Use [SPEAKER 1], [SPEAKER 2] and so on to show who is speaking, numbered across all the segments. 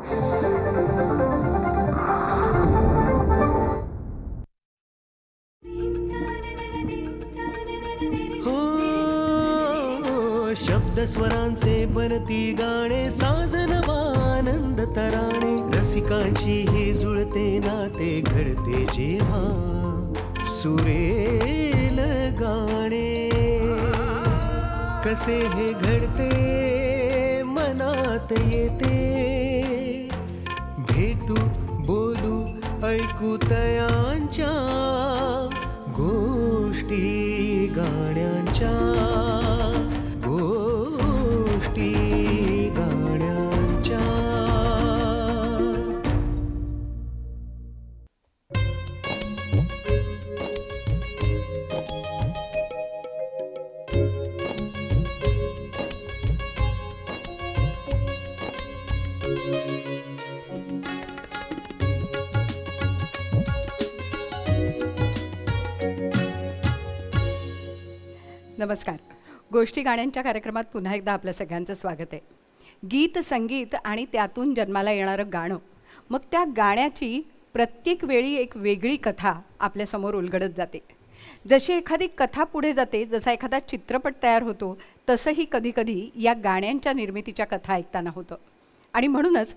[SPEAKER 1] शब्द स्वरांचे बनती गाणे, साजनवानंद तराणे, रसिकांची ही जुळते नाते घडते जेव्हा सुरेल गाणे. कसे हे घडते मनात येते, भेटू बोलू ऐकू तयांच्या गोष्टी गाण्यांच्या, गोष्टी गाण्यांच्या.
[SPEAKER 2] नमस्कार. गोष्टी गाण्यांच्या कार्यक्रमात पुन्हा एकदा आपल्या सगळ्यांचं स्वागत आहे. गीत संगीत आणि त्यातून जन्माला येणारं गाणं, मग त्या गाण्याची प्रत्येक वेळी एक वेगळी कथा आपल्यासमोर उलगडत जाते. जशी एखादी कथा पुढे जाते, जसा एखादा चित्रपट तयार होतो, तसंही कधीकधी या गाण्यांच्या निर्मितीच्या कथा ऐकताना होतं. आणि म्हणूनच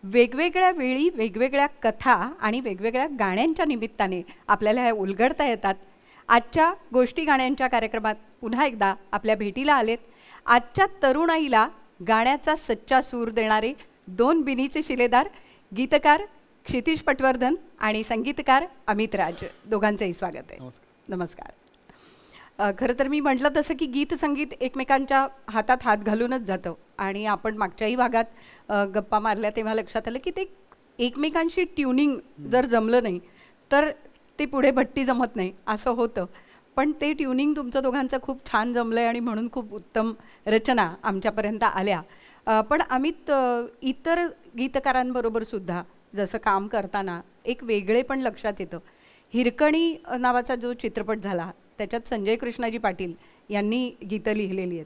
[SPEAKER 2] वेगवेगळ्या वेळी वेगवेगळ्या कथा आणि वेगवेगळ्या गाण्यांच्या निमित्ताने आपल्याला हे उलगडता येतात. आजच्या गोष्टी गाण्यांच्या कार्यक्रमात पुन्हा एकदा आपल्या भेटीला आलेत आजच्या तरुणाईला गाण्याचा सच्चा सूर देणारे दोन बिनीचे शिलेदार, गीतकार क्षितिज पटवर्धन आणि संगीतकार अमित राज. दोघांचंही स्वागत आहे. नमस्कार. खरं तर मी म्हटलं तसं की गीत संगीत एकमेकांच्या हातात हात घालूनच जातं. आणि आपण मागच्याही भागात गप्पा मारल्या तेव्हा लक्षात आलं की ते एकमेकांशी ट्युनिंग जर जमलं नाही तर ते पुढे भट्टी जमत नाही असं होतं. पण ते ट्युनिंग तुमचं दोघांचं खूप छान जमलं आहे आणि म्हणून खूप उत्तम रचना आमच्यापर्यंत आल्या. पण अमित, इतर गीतकारांबरोबर सुद्धा जसं काम करताना एक वेगळे पण लक्षात येतं. हिरकणी नावाचा जो चित्रपट झाला त्याच्यात संजय कृष्णाजी पाटील यांनी गीतं लिहिलेली आहेत.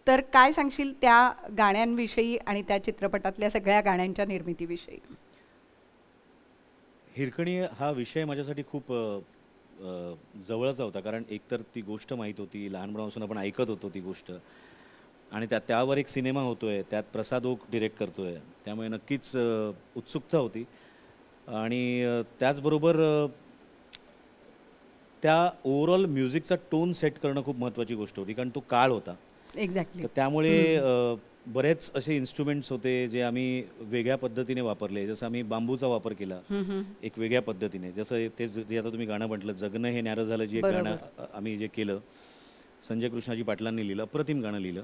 [SPEAKER 2] तर काय सांगशील त्या गाण्यांविषयी आणि त्या चित्रपटातल्या सगळ्या गाण्यांच्या निर्मितीविषयी?
[SPEAKER 3] हिरकणी हा विषय माझ्यासाठी खूप जवळचा होता, कारण एकतर ती गोष्ट माहीत होती, लहानपणापासून आपण ऐकत होतो ती गोष्ट, आणि त्यावर एक सिनेमा होतोय, त्यात प्रसाद ओक डिरेक्ट करतोय, त्यामुळे नक्कीच उत्सुकता होती. आणि त्याचबरोबर त्या ओव्हरऑल म्युझिकचा टोन सेट करणं खूप महत्त्वाची गोष्ट होती, कारण तो काळ होता.
[SPEAKER 2] एक्झॅक्टली.
[SPEAKER 3] तर त्यामुळे बरेच असे इन्स्ट्रुमेंट्स होते जे आम्ही वेगळ्या पद्धतीने वापरले. जसं आम्ही बांबूचा वापर केला एक वेगळ्या पद्धतीने. जसं ते जे आता तुम्ही गाणं म्हटलं, जगणं हे न्यारं झालं, जे गाणं आम्ही जे केलं, संजय कृष्णाजी पाटलांनी लिहिलं, अप्रतिम गाणं लिहिलं.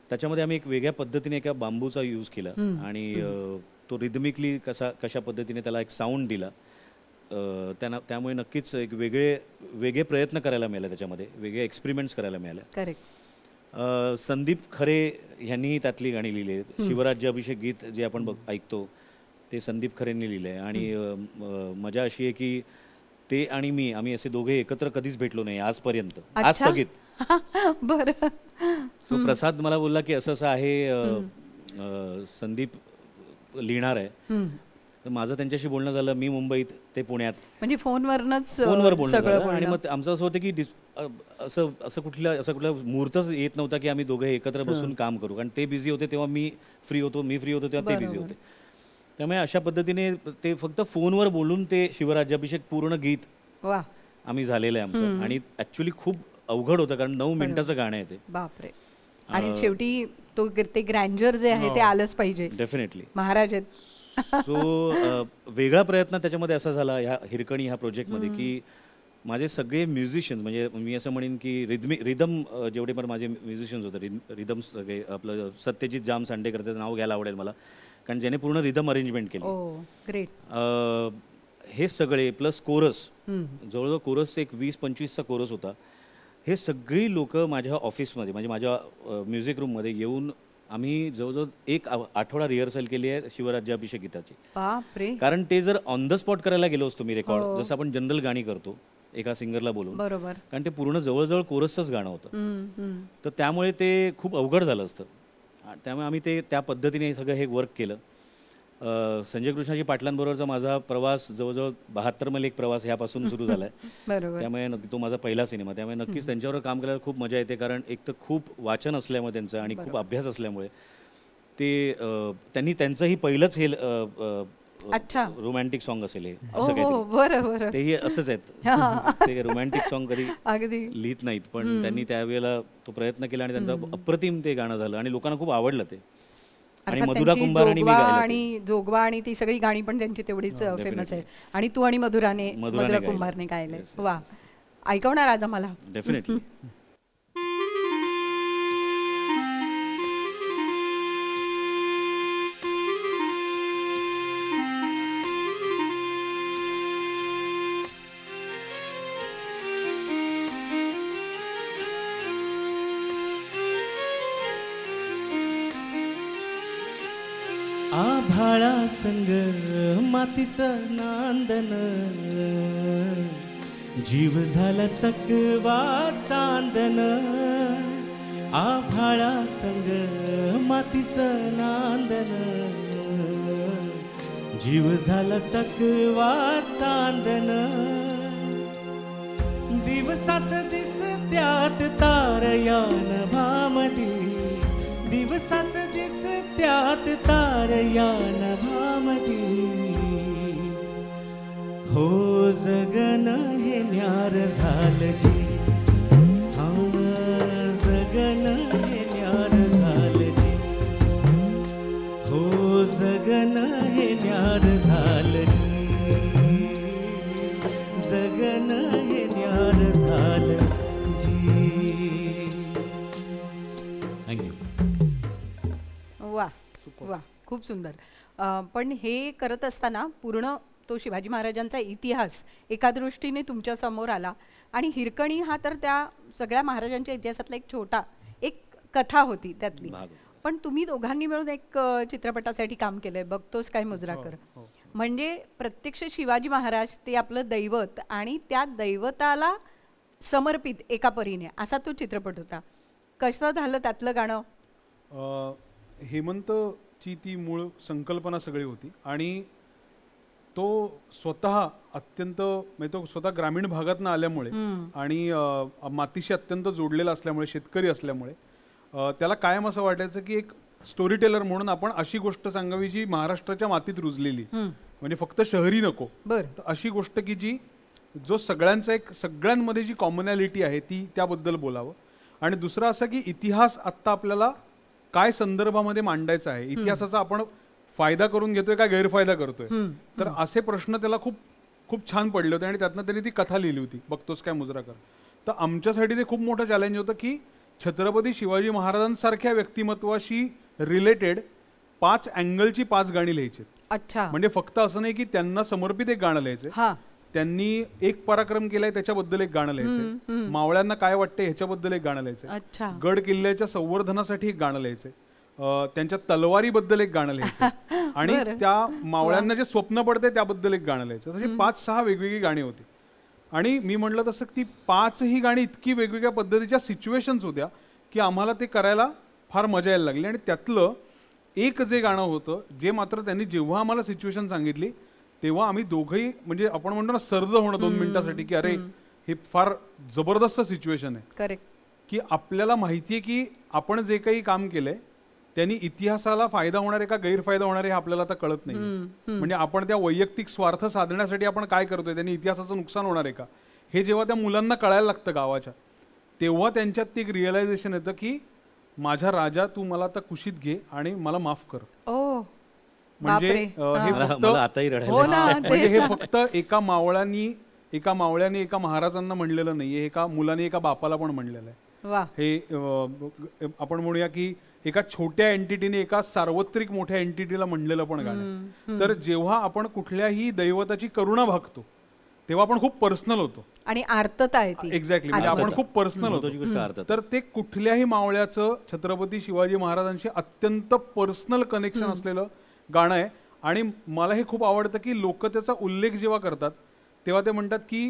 [SPEAKER 3] त्याच्यामध्ये आम्ही एक वेगळ्या पद्धतीने एका बांबूचा यूज केला आणि तो रिदमिकली कशा पद्धतीने त्याला एक साऊंड दिला. त्यामुळे नक्कीच एक वेगळे प्रयत्न करायला मिळाले, त्याच्यामध्ये वेगळे एक्सपेरिमेंट्स करायला मिळाले.
[SPEAKER 2] करेक्ट.
[SPEAKER 3] संदीप खरे यांनीही त्यातली गाणी लिहिली आहेत. शिवराज्य अभिषेक गीत जे आपण ऐकतो ते संदीप खरेंनी लिहिलं आहे. आणि मजा अशी आहे की ते आणि आम्ही असे दोघे एकत्र कधीच भेटलो नाही आजपर्यंत, आज स्थगित.
[SPEAKER 2] बरं.
[SPEAKER 3] सो प्रसाद मला बोलला की असं असं आहे, संदीप लिहिणार आहे. तर माझं त्यांच्याशी बोलणं झालं, मी मुंबईत, ते पुण्यात,
[SPEAKER 2] म्हणजे फोनवर
[SPEAKER 3] बोलणं झालं. आणि मग आमचं असं होतं की असं कुठला मुहूर्तच येत नव्हता की आम्ही दोघे एकत्र बसून काम करू, कारण ते बिझी होते तेव्हा मी फ्री होतो तेव्हा ते बिझी होते. त्यामुळे अशा पद्धतीने ते फक्त फोनवर बोलून ते शिवराज्याभिषेक पूर्ण गीत आम्ही झालेलं आहे आमचं. आणि ॲक्च्युली खूप अवघड होतं, कारण 9 मिनिटाचं गाणं आहे ते. बापरे.
[SPEAKER 2] आणि शेवटी ते ग्रँजर जे आहे ते आलंच पाहिजे.
[SPEAKER 3] डेफिनेटली
[SPEAKER 2] महाराज आहेत.
[SPEAKER 3] सो वेगळा प्रयत्न त्याच्यामध्ये असा झाला ह्या हिरकणी ह्या प्रोजेक्टमध्ये की माझे सगळे म्युझिशियन्स, म्हणजे मी असं म्हणेन की रिदम जेवढे पण माझे म्युझिशियन्स होते, रिदम सगळे, आपलं सत्यजित जाम सांडेकर, त्याचं नाव घ्यायला आवडेल मला, कारण ज्याने पूर्ण रिदम अरेंजमेंट केली.
[SPEAKER 2] ग्रेट.
[SPEAKER 3] हे सगळे प्लस कोरस, जवळजवळ कोरसचा एक 20-25चा कोरस होता. हे सगळी लोक माझ्या ऑफिसमध्ये, म्हणजे माझ्या म्युझिक रूममध्ये येऊन आम्ही जवळजवळ एक आठवडा रिहर्सल केली आहे शिवराज्याभिषेक गीताची. कारण ते जर ऑन द स्पॉट करायला गेलो असतो मी रेकॉर्ड, जसं आपण जनरल गाणी करतो एका सिंगरला बोलून,
[SPEAKER 2] बरोबर,
[SPEAKER 3] कारण ते पूर्ण जवळजवळ कोरसचंच गाणं होतं. तर त्यामुळे ते खूप अवघड झालं असतं. त्यामुळे आम्ही ते त्या पद्धतीने सगळं हे वर्क केलं. संजय कृष्णाजी पाटलांबरोबरचा माझा प्रवास जवळजवळ 72 मध्ये एक प्रवास ह्यापासून सुरू झाला आहे.
[SPEAKER 2] बरोबर.
[SPEAKER 3] त्यामुळे तो माझा पहिला सिनेमा, त्यामुळे नक्कीच त्यांच्यावर काम करायला खूप मजा येते. कारण एक तर खूप वाचन असल्यामुळे त्यांचं आणि खूप अभ्यास असल्यामुळे ते त्यांनी त्यांचंही पहिलंच हे
[SPEAKER 2] अच्छा
[SPEAKER 3] रोमॅन्टिक सॉन्ग असेल हे,
[SPEAKER 2] हो
[SPEAKER 3] असं
[SPEAKER 2] हो
[SPEAKER 3] काहीतरी.
[SPEAKER 2] बरं बरं
[SPEAKER 3] तेही असंच आहेत. ते रोमॅन्टिक सॉन्ग कधी
[SPEAKER 2] अगदी
[SPEAKER 3] लिहित नाहीत, पण त्यांनी त्यावेळेला तो प्रयत्न केला आणि त्यांचं अप्रतिम ते गाणं झालं आणि लोकांना खूप आवडलं ते. आणि
[SPEAKER 2] अर्थात
[SPEAKER 3] मधुरा
[SPEAKER 2] त्यांची
[SPEAKER 3] कुंभार आणि मी
[SPEAKER 2] जोगवा
[SPEAKER 3] गायलं ते.
[SPEAKER 2] आणि जोगवा आणि ती सगळी गाणी पण त्यांची तेवढीच फेमस आहे. आणि तू आणि मधुरा
[SPEAKER 3] गायलं.
[SPEAKER 2] कुंभारने गायले.
[SPEAKER 3] Yes, yes,
[SPEAKER 2] वा, ऐकवणार आज आम्हाला?
[SPEAKER 3] डेफिनेटली.
[SPEAKER 1] आभाळा संग मातीचं नांदन, जीव झाला चकवा चांदन. आभाळा संग मातीचं नांदन, जीव झाला चकवा चांदन. दिवसाचं दिसत्यात तारया नभामधी, दिवसाचं दिसत्यात तारया नभामधी. हो जगन हे न्यार झालं जी, हा जगन हे न्यार झालं जी. हो जगन हे न्यार झालं जी, जगन हे न्यार झालं जी. थँक्यू.
[SPEAKER 2] वा वा, खूप सुंदर. पण हे करत असताना पूर्ण तो शिवाजी महाराजांचा इतिहास एका दृष्टीने तुमच्या समोर आला आणि हिरकणी हा तर त्या सगळ्या महाराजांच्या इतिहासातला एक छोटा एक कथा होती त्यातली. पण तुम्ही दोघांनी मिळून एक चित्रपटासाठी काम केलंय, बघतोस काय मुजराकर. म्हणजे प्रत्यक्ष शिवाजी महाराज ते आपलं दैवत आणि त्या दैवताला समर्पित एका परीने असा तो चित्रपट होता. कसं झालं त्यातलं गाणं?
[SPEAKER 4] हेमंतची ती मूळ संकल्पना सगळी होती आणि तो स्वतः अत्यंत म्हणजे तो स्वतः ग्रामीण भागातनं आल्यामुळे आणि मातीशी अत्यंत जोडलेला असल्यामुळे, शेतकरी असल्यामुळे त्याला कायम असं वाटायचं की एक स्टोरी टेलर म्हणून आपण अशी गोष्ट सांगावी जी महाराष्ट्राच्या मातीत रुजलेली, म्हणजे फक्त शहरी नको. तर अशी गोष्ट की जी जो सगळ्यांचा एक सगळ्यांमध्ये जी कॉमनॅलिटी आहे ती त्याबद्दल बोलावं. आणि दुसरं असं की इतिहास आत्ता आपल्याला काय संदर्भामध्ये मांडायचा आहे, इतिहासाचा आपण फायदा करून घेतोय का गैरफायदा करतोय, तर असे प्रश्न त्याला खूप खूप छान पडले होते आणि त्यातनं त्यांनी ती कथा लिहिली होती, बघतोस काय मुजराकर. तर आमच्यासाठी ते खूप मोठं चॅलेंज होतं की छत्रपती शिवाजी महाराजांसारख्या व्यक्तिमत्वाशी रिलेटेड 5 अँगलची 5 गाणी लिहायची.
[SPEAKER 2] अच्छा,
[SPEAKER 4] म्हणजे फक्त असं नाही की त्यांना समर्पित एक गाणं लिहायचं, त्यांनी एक पराक्रम केलाय त्याच्याबद्दल एक गाणं लिहायचंय, मावळ्यांना काय वाटतं ह्याच्याबद्दल एक गाणं लिहायचंय, गड किल्ल्याच्या संवर्धनासाठी एक गाणं लिहायचंय, त्यांच्या तलवारीबद्दल एक गाणं लिहायचं आणि त्या मावळ्यांना जे स्वप्न पडते त्याबद्दल एक गाणं लिहायचं. तशी 5-6 वेगवेगळी गाणी होती. आणि मी म्हटलं तसं ती 5 ही गाणी इतकी वेगवेगळ्या पद्धतीच्या सिच्युएशन्स होत्या की आम्हाला ते करायला फार मजा यायला लागली. आणि त्यातलं एक जे गाणं होतं जे मात्र त्यांनी जेव्हा आम्हाला सिच्युएशन सांगितली तेव्हा आम्ही दोघंही म्हणजे आपण म्हणतो ना सर्द होणं 2 मिनिटासाठी की अरे हे फार जबरदस्त सिच्युएशन आहे.
[SPEAKER 2] करेक्ट.
[SPEAKER 4] की आपल्याला माहितीये की आपण जे काही काम केलंय त्यांनी इतिहासाला फायदा होणार आहे का गैरफायदा होणार आहे हे आपल्याला आता कळत नाही. म्हणजे आपण त्या वैयक्तिक स्वार्थ साधण्यासाठी आपण काय करतोय, त्यांनी इतिहासाचं नुकसान होणार आहे का हे जेव्हा त्या मुलांना कळायला लागतं गावाच्या, तेव्हा त्यांच्यात ते एक रिअलायझेशन येतं की माझ्या राजा तू मला आता कुशीत घे आणि मला माफ कर. म्हणजे हे फक्त एका मावळ्यानी एका महाराजांना म्हणलेलं नाहीये, एका मुलाने एका बापाला पण म्हणलेलं आहे. हे आपण म्हणूया की एका छोट्या एंटिटीने एका सार्वत्रिक मोठ्या एंटिटीला म्हणलेलं पण गाणं. तर जेव्हा आपण कुठल्याही दैवताची करुणा भागतो तेव्हा आपण खूप पर्सनल होतो
[SPEAKER 2] आणि आर्तता आहे ती.
[SPEAKER 4] एक्झॅक्टली, म्हणजे आपण खूप पर्सनल होतो. तर ते कुठल्याही मावळ्याचं छत्रपती शिवाजी महाराजांशी अत्यंत पर्सनल कनेक्शन असलेलं गाणं आहे. आणि मला हे खूप आवडतं की लोक त्याचा उल्लेख जेव्हा करतात तेव्हा ते म्हणतात की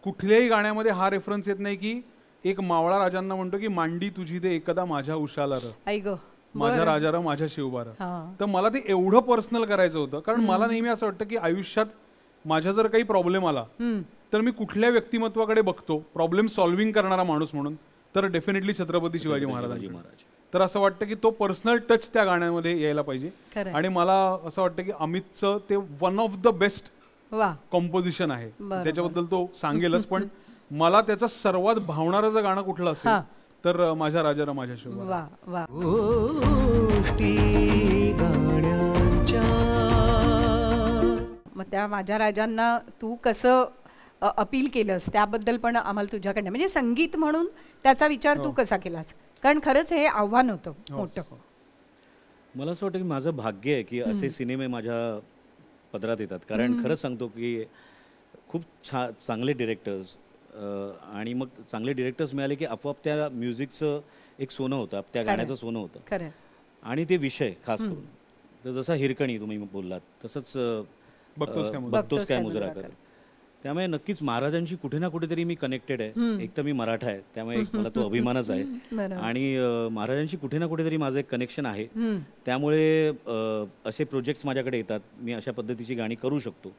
[SPEAKER 4] कुठल्याही गाण्यामध्ये हा रेफरन्स येत नाही की एक मावळा राजांना म्हणतो की मांडी तुझी दे एकदा माझ्या उशाला र. माझ्या राजारा माझ्या शिवबारा.
[SPEAKER 2] हा.
[SPEAKER 4] तर मला ते एवढं पर्सनल करायचं होतं, कारण मला नेहमी असं वाटतं की आयुष्यात माझ्या जर काही प्रॉब्लेम आला तर मी कुठल्या व्यक्तिमत्वाकडे बघतो प्रॉब्लेम सॉल्व्हिंग करणारा माणूस म्हणून, तर डेफिनेटली छत्रपती शिवाजी महाराज. तर असं वाटतं की तो पर्सनल टच त्या गाण्यामध्ये यायला पाहिजे. आणि मला असं वाटतं की अमितचं ते one of the best composition आहे, त्याच्याबद्दल तो सांगेलच. पण मला त्याचं सर्वात भावणारं जर गाणं कुठलं असेल तर माझ्या राजाला माझ्या शिवबारा.
[SPEAKER 2] मग त्या माझ्या राजांना तू कसं अपील केलंस त्याबद्दल पण आम्हाला तुझ्याकडनं, म्हणजे संगीत म्हणून त्याचा विचार तू कसा केलास, कारण खरंच हे आव्हान होतं मोठं.
[SPEAKER 3] मला असं वाटतं की माझं भाग्य आहे की असे सिनेमे माझ्या पदरात येतात, कारण खरंच सांगतो की खूप चांगले डिरेक्टर्स आणि मग चांगले डिरेक्टर्स मिळाले की आपोआप त्या म्युझिकचं एक सोनं होतं, त्या गाण्याचं सोनं होतं.
[SPEAKER 2] खरं.
[SPEAKER 3] आणि ते विषय खास करून तर जसा हिरकणी तुम्ही बोललात तसंच बघतोस काय मुजरा कर, त्यामुळे नक्कीच महाराजांची कुठे ना कुठेतरी मी कनेक्टेड आहे. एक तर मी मराठा आहे त्यामुळे मला तो अभिमानच आहे, आणि महाराजांची कुठे ना कुठेतरी माझं एक कनेक्शन आहे. त्यामुळे असे प्रोजेक्ट्स माझ्याकडे येतात, मी अशा पद्धतीची गाणी करू शकतो.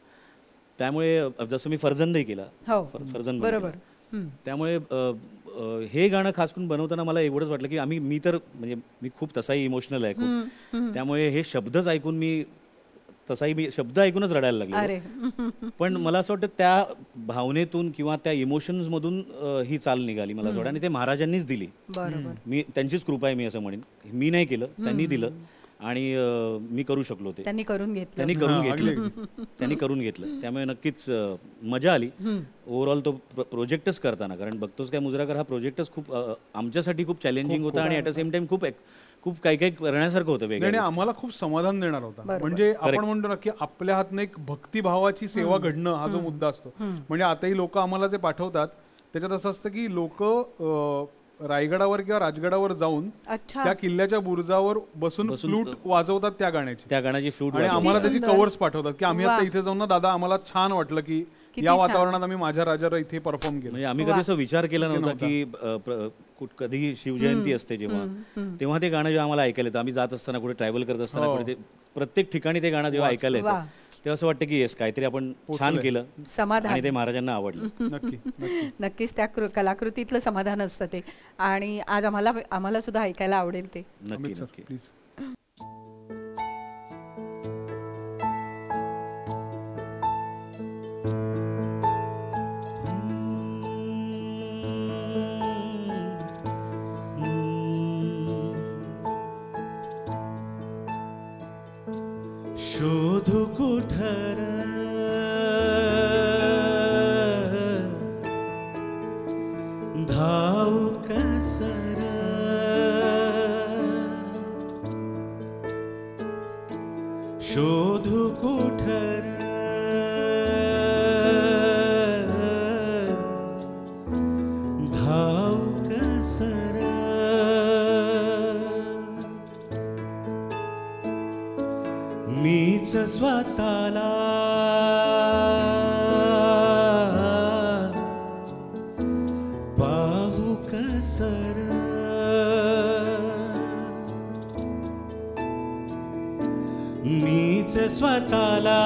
[SPEAKER 3] त्यामुळे जसं मी फर्जंदही केला, फर्जंद बरोबर. त्यामुळे हे गाणं खास करून बनवताना मला एवढंच वाटलं की मी तर म्हणजे मी खूप तसाही इमोशनल आहे खूप, त्यामुळे हे शब्दच ऐकून मी शब्द ऐकूनच रडायला लागले. पण मला असं वाटतं त्या भावनेतून किंवा त्या इमोशन्स मधून ही चाल निघाली मला वाटतं, आणि ते महाराजांनीच दिली. मी त्यांचीच कृपा आहे मी असं म्हणेन. मी नाही केलं, त्यांनी दिलं आणि मी करू शकलो. ते त्यांनी करून घेतलं त्यामुळे नक्कीच मजा आली ओव्हरऑल तो प्रोजेक्टच करताना. कारण बघतोस काय मुजराकर हा प्रोजेक्टच खूप आमच्यासाठी खूप चॅलेंजिंग होता आणि ॲट द सेम टाइम खूप काही काही करण्यासारखं होतं वेगळं.
[SPEAKER 4] आणि आम्हाला खूप समाधान देणार होता. म्हणजे आपण म्हणतो ना की आपल्या हातनं एक भक्तिभावाची सेवा घडणं हा जो मुद्दा असतो. म्हणजे आताही लोक आम्हाला जे पाठवतात त्याच्यात असं असतं की लोक रायगडावर किंवा राजगडावर जाऊन त्या किल्ल्याच्या बुरुजावर बसून फ्लूट वाजवतात त्या गाण्याची फ्लूट, आणि आम्हाला त्याची कव्हर्स पाठवतात की आम्ही आता इथे जाऊन ना दादा आम्हाला छान वाटलं की या वातावरणात आम्ही माझ्या राजाला इथे परफॉर्म केलं.
[SPEAKER 3] म्हणजे आम्ही कधी असं विचार केला नव्हता की कधी शिवजयंती असते तेव्हा ते गाणं जेव्हा आम्हाला ऐकायला येतं, आम्ही जात असताना कुठे ट्रॅव्हल करत असताना कुठे प्रत्येक ठिकाणी ते गाणं जेव्हा ऐकायला येतं तेव्हा असं वाटतं की येस काहीतरी आपण छान केलं, समाधान, आणि ते महाराजांना आवडलं.
[SPEAKER 2] नक्कीच त्या कलाकृतीतलं समाधान असतं ते, आणि आज आम्हाला सुद्धा ऐकायला आवडेल ते.
[SPEAKER 3] नक्की नक्की प्लीज.
[SPEAKER 1] शोधू कुठर धाव कसर शोधू कुठर धाव कसर मीच स्वतःला पाहू कसर मीच स्वतःला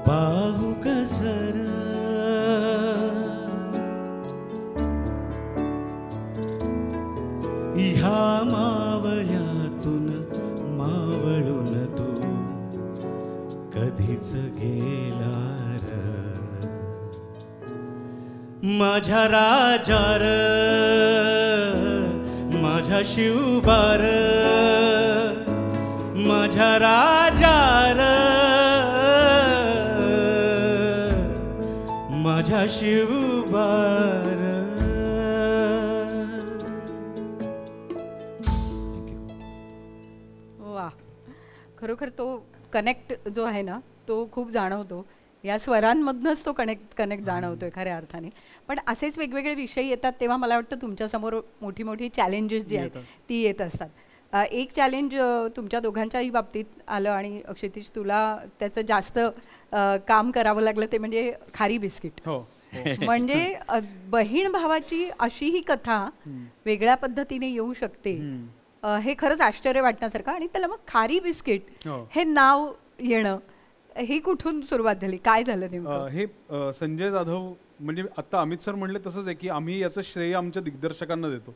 [SPEAKER 1] पाहू कसर ह्या मावळ्यातून मावळून तू कधीच गेला र माझ्या राजार माझ्या शिवबार माझ्या राजार माझ्या शिवबार.
[SPEAKER 2] खरोखर तो कनेक्ट जो आहे ना तो खूप जाणवतो, या स्वरांमधनंच तो कनेक्ट जाणवतोय खऱ्या अर्थाने. पण असेच वेगवेगळे विषय येतात तेव्हा मला वाटतं तुमच्यासमोर मोठी मोठी चॅलेंजेस जी आहेत ती येत असतात. एक चॅलेंज तुमच्या दोघांच्याही बाबतीत आलं, आणि क्षितिज तुला त्याचं जास्त काम करावं लागलं, ते म्हणजे खारी बिस्किट. म्हणजे बहीण भावाची अशी ही कथा वेगळ्या पद्धतीने येऊ शकते. हे खरंच आश्चर्य वाटण्यासारखं. आणि त्याला मग खारी बिस्किट
[SPEAKER 4] हो.
[SPEAKER 2] हे नाव येणं ही कुठून सुरुवात झाली, काय झालं नेमकं?
[SPEAKER 4] हे संजय जाधव म्हणजे आता अमित सर म्हणले तसंच आहे की आम्ही याचं श्रेय आमच्या दिग्दर्शकांना देतो.